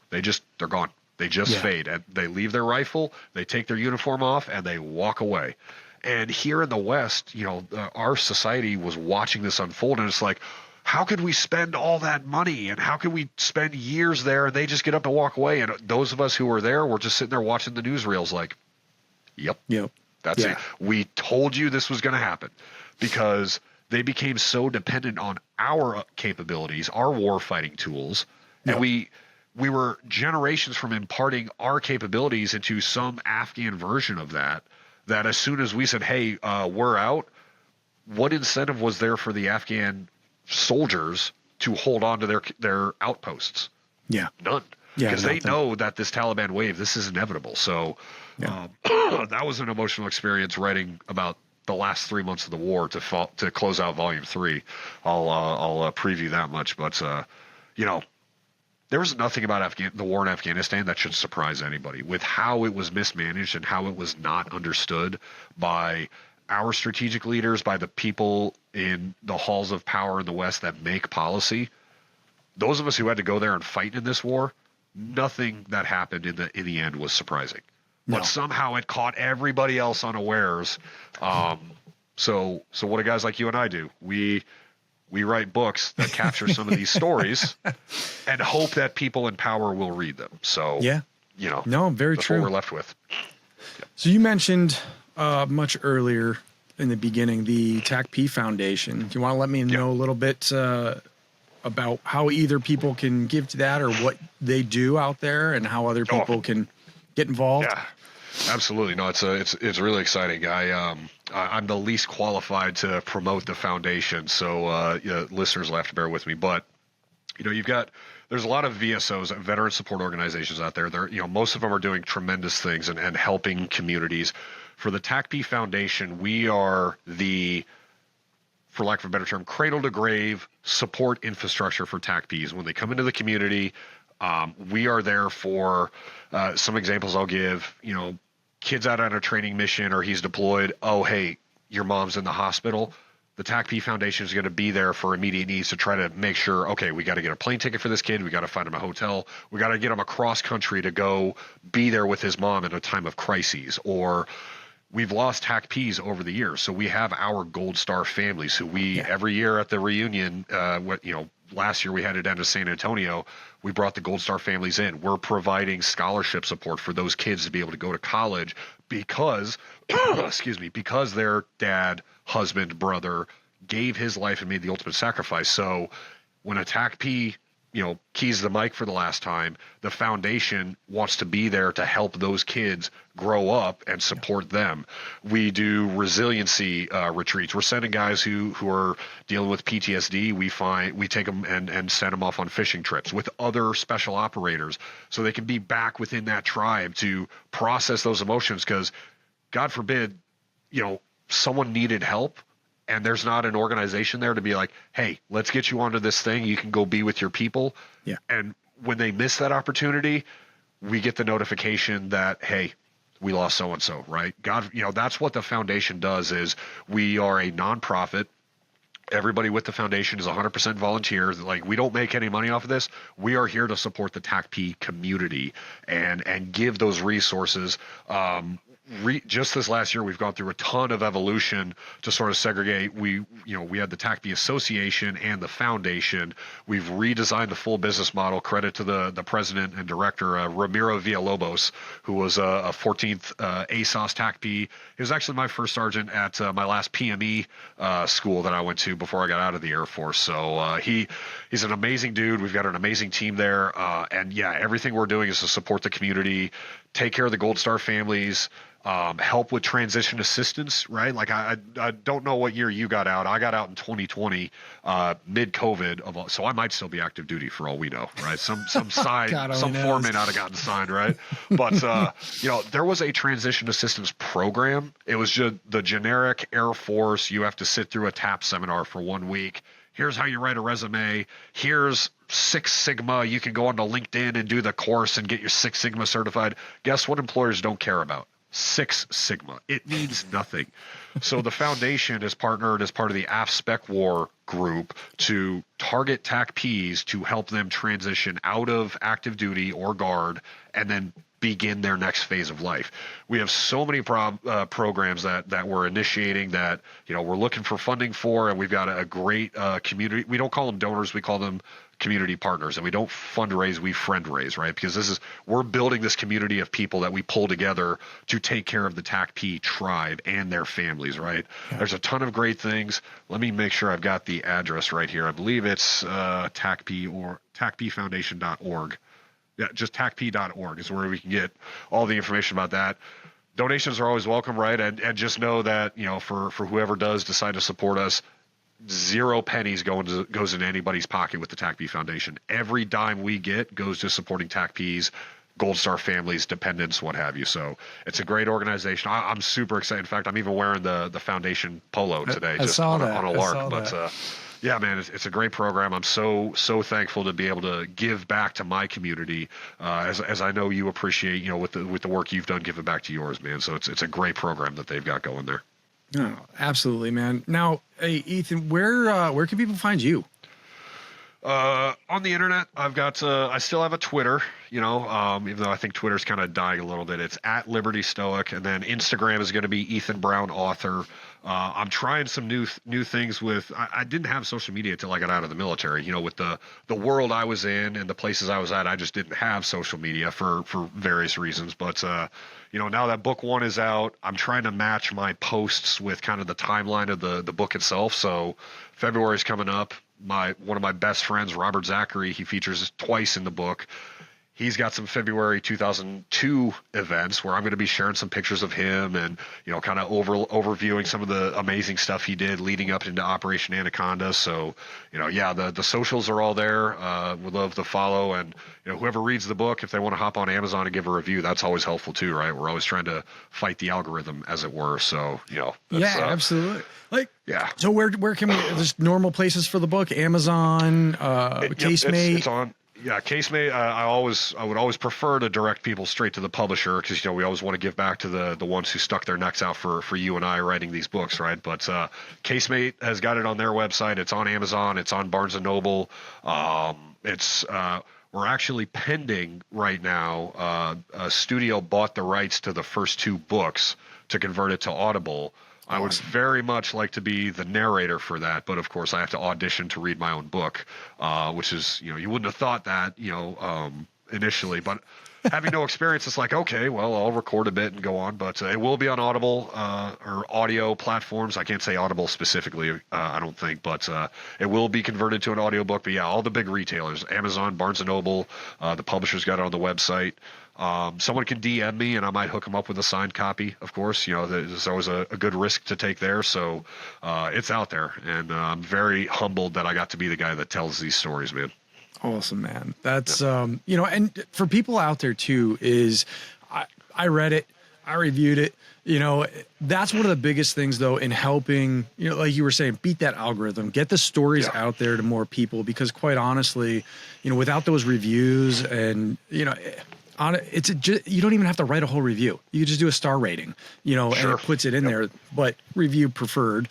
S2: they're gone. They just fade, and they leave their rifle, they take their uniform off, and they walk away. And here in the West, our society was watching this unfold, and it's like, how could we spend all that money, and how could we spend years there, and they just get up and walk away? And those of us who were there were just sitting there watching the newsreels like, yep, that's it. We told you this was going to happen, because they became so dependent on our capabilities, our war fighting tools, and we were generations from imparting our capabilities into some Afghan version of that as soon as we said, hey, we're out, what incentive was there for the Afghan soldiers to hold on to their outposts? None. Because they know that this Taliban wave, this is inevitable. So that was an emotional experience writing about the last 3 months of the war to close out volume 3. I'll preview that much, but there was nothing about the war in Afghanistan that should surprise anybody, with how it was mismanaged and how it was not understood by our strategic leaders, by the people in the halls of power in the West that make policy. Those of us who had to go there and fight in this war, nothing that happened in the end was surprising. But somehow it caught everybody else unawares. So what do guys like you and I do? We write books that capture some of these stories and hope that people in power will read them. So,
S3: very
S2: that's
S3: true.
S2: what we're left with.
S3: So you mentioned much earlier in the beginning the TacP Foundation. Do you want to let me know a little bit about how either people can give to that, or what they do out there, and how other people can get involved?
S2: Yeah, absolutely. No, it's really exciting. I'm the least qualified to promote the foundation, so listeners will have to bear with me. But there's a lot of VSOs, veteran support organizations out there. Most of them are doing tremendous things and helping communities. For the TacP Foundation, we are the, for lack of a better term, cradle to grave support infrastructure for TacPs. When they come into the community, we are there for some examples I'll give. Kids out on a training mission, or he's deployed. Oh, hey, your mom's in the hospital. The TacP Foundation is going to be there for immediate needs to try to make sure, okay, we got to get a plane ticket for this kid. We got to find him a hotel. We got to get him across country to go be there with his mom in a time of crises. Or we've lost TacPs over the years. So we have our Gold Star families who every year at the reunion, last year we had it down to San Antonio. We brought the Gold Star families in. We're providing scholarship support for those kids to be able to go to college because, because their dad, husband, brother gave his life and made the ultimate sacrifice. So when a TacP, keys the mic for the last time, the foundation wants to be there to help those kids grow up and support them. We do resiliency retreats. We're sending guys who are dealing with PTSD. We take them and send them off on fishing trips with other special operators so they can be back within that tribe to process those emotions, because God forbid, someone needed help and there's not an organization there to be like, hey, let's get you onto this thing. You can go be with your people.
S3: Yeah.
S2: And when they miss that opportunity, we get the notification that, hey, we lost so-and-so, right? God, that's what the foundation does. Is we are a nonprofit. Everybody with the foundation is 100% volunteer. Like, we don't make any money off of this. We are here to support the TacP community and give those resources. Just this last year, we've gone through a ton of evolution to sort of segregate. We had the TacP Association and the foundation. We've redesigned the full business model. Credit to the president and director, Ramiro Villalobos, who was a 14th ASOS TacP. He was actually my first sergeant at my last PME school that I went to before I got out of the Air Force. So he's an amazing dude. We've got an amazing team there. And everything we're doing is to support the community, take care of the Gold Star families, help with transition assistance, right? Like, I don't know what year you got out. I got out in 2020, mid-COVID, so I might still be active duty for all we know, right? Some foreman out of gotten signed, right? But there was a transition assistance program. It was just the generic Air Force. You have to sit through a TAP seminar for 1 week. Here's how you write a resume. Here's Six Sigma. You can go onto LinkedIn and do the course and get your Six Sigma certified. Guess what employers don't care about? Six Sigma. It means nothing. So the foundation is partnered as part of the AF War group to target TacPs to help them transition out of active duty or guard and then begin their next phase of life. We have so many programs that we're initiating that, you know, we're looking for funding for, and we've got a great community. We don't call them donors, we call them community partners, and we don't fundraise, we friend raise, right? Because we're building this community of people that we pull together to take care of the TacP tribe and their families, right? Yeah. There's a ton of great things. Let me make sure I've got the address right here. I believe it's TacP or tacpfoundation.org. Yeah, just tacp.org is where we can get all the information about that. Donations are always welcome, right? And just know that, you know, for whoever does decide to support us, 0 pennies goes into anybody's pocket with the TacP Foundation. Every dime we get goes to supporting TacPs, Gold Star families, dependents, what have you. So it's a great organization. I'm super excited. In fact, I'm even wearing the foundation polo today, just on a lark. But yeah, man, it's a great program. I'm so thankful to be able to give back to my community, as I know you appreciate, you know, with the work you've done, giving back to yours, man. So it's a great program that they've got going there.
S3: No, absolutely, man. Now, hey, Ethan, where can people find you?
S2: On the internet, I still have a Twitter, you know, even though I think Twitter's kind of dying a little bit. It's at Liberty Stoic, and then Instagram is going to be Ethan Brown Author. I'm trying some new things with. I didn't have social media until I got out of the military. You know, with the world I was in and the places I was at, I just didn't have social media for various reasons. But you know, now that book 1 is out, I'm trying to match my posts with kind of the timeline of the book itself. So February is coming up. One of my best friends, Robert Zachary, he features twice in the book. He's got some February 2002 events where I'm going to be sharing some pictures of him and, you know, kind of overviewing some of the amazing stuff he did leading up into Operation Anaconda. So, you know, yeah, the socials are all there. Would love to follow, and, you know, whoever reads the book, if they want to hop on Amazon and give a review, that's always helpful too, right? We're always trying to fight the algorithm, as it were. So, you know,
S3: yeah, absolutely. Like,
S2: yeah.
S3: So where can we? There's normal places for the book, Amazon, Casemate.
S2: It's on. Yeah, Casemate. I would always prefer to direct people straight to the publisher, because, you know, we always want to give back to the ones who stuck their necks out for you and I writing these books, right? But Casemate has got it on their website. It's on Amazon. It's on Barnes and Noble. We're actually pending right now. A studio bought the rights to the first 2 books to convert it to Audible. I would very much like to be the narrator for that, but of course I have to audition to read my own book, which is, you know, you wouldn't have thought that, you know, initially, but having no experience, it's like, okay, well, I'll record a bit and go on, but it will be on Audible or audio platforms. I can't say Audible specifically, I don't think, but it will be converted to an audiobook. But yeah, all the big retailers, Amazon, Barnes & Noble, the publisher's got it on the website. Someone can DM me and I might hook them up with a signed copy. Of course, you know, there's always a good risk to take there. So it's out there, and I'm very humbled that I got to be the guy that tells these stories, man.
S3: Awesome, man. That's, you know, and for people out there too, is I read it, I reviewed it, you know, that's one of the biggest things though, in helping, you know, like you were saying, beat that algorithm, get the stories out there to more people, because quite honestly, you know, without those reviews and, you know, you don't even have to write a whole review. You just do a star rating, you know, and it puts it in there, but review preferred.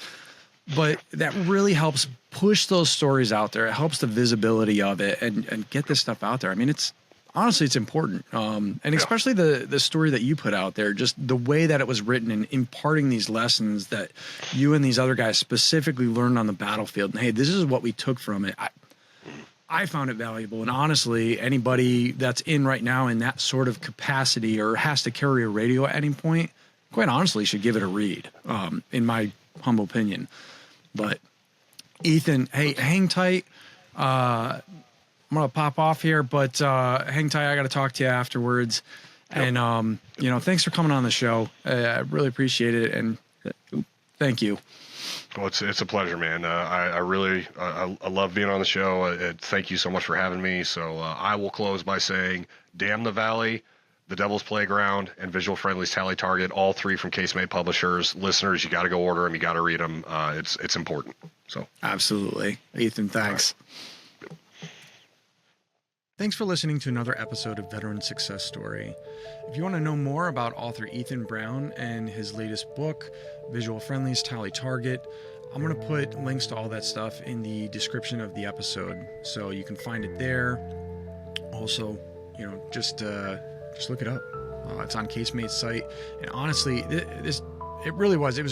S3: But that really helps push those stories out there. It helps the visibility of it and get this stuff out there. I mean, it's honestly, it's important. And especially the story that you put out there, just the way that it was written and imparting these lessons that you and these other guys specifically learned on the battlefield. And hey, this is what we took from it. I found it valuable. And honestly, anybody that's in right now in that sort of capacity or has to carry a radio at any point, quite honestly, should give it a read, in my humble opinion. But Ethan, hey, hang tight. I'm going to pop off here, but hang tight. I got to talk to you afterwards. And, you know, thanks for coming on the show. I really appreciate it. And thank you.
S2: Well, it's a pleasure, man. I really love being on the show. Thank you so much for having me. So I will close by saying, Damn the Valley, The Devil's Playground, and Visual Friendly's Tally Target, all 3 from Casemate Publishers. Listeners, you got to go order them. You got to read them. It's important. So
S3: absolutely, Ethan. Thanks.
S1: Thanks for listening to another episode of Veteran Success Story. If you want to know more about author Ethan Brown and his latest book, Visual Friendly's Tally Target, I'm going to put links to all that stuff in the description of the episode, so you can find it there. Also, just look it up. It's on Casemate's site, and honestly, it was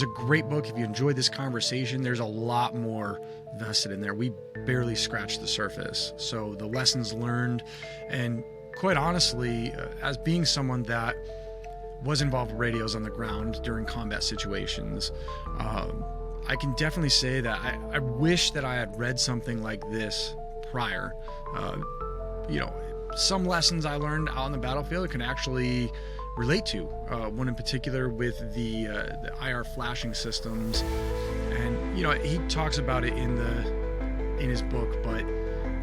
S1: a great book. If you enjoyed this conversation, there's a lot more vested in there. We barely scratched the surface. So the lessons learned, and quite honestly, as being someone that was involved with radios on the ground during combat situations, I can definitely say that I wish that I had read something like this prior. Some lessons I learned out on the battlefield can actually relate to. One in particular with the IR flashing systems, and he talks about it in his book. But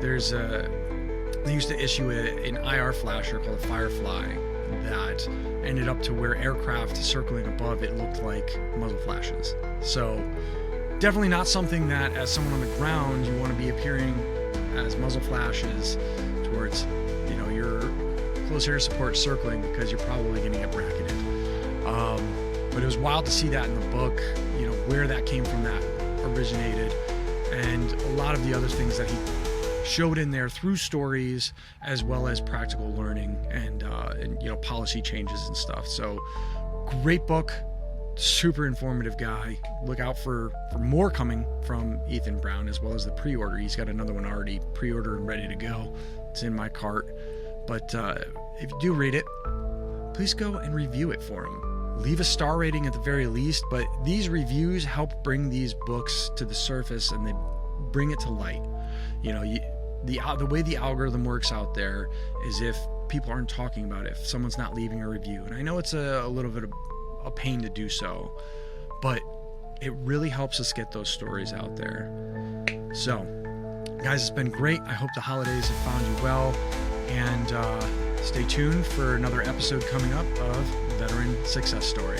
S1: they used to issue an IR flasher called a Firefly that ended up to where aircraft circling above it looked like muzzle flashes. So definitely not something that, as someone on the ground, you want to be appearing as muzzle flashes towards your close air support circling, because you're probably going to get bracketed. But it was wild to see that in the book, where that came from, that originated, and a lot of the other things that he showed in there through stories, as well as practical learning and policy changes and stuff. So great book, super informative guy. Look out for more coming from Ethan Brown, as well as the pre-order. He's got another one already pre-ordered and ready to go. It's in my cart. But if you do read it, please go and review it for him. Leave a star rating at the very least, but these reviews help bring these books to the surface, and they bring it to light. The way the algorithm works out there is if people aren't talking about it, if someone's not leaving a review. And I know it's a little bit of a pain to do so, but it really helps us get those stories out there. So, guys, it's been great. I hope the holidays have found you well. And stay tuned for another episode coming up of Veteran Success Story.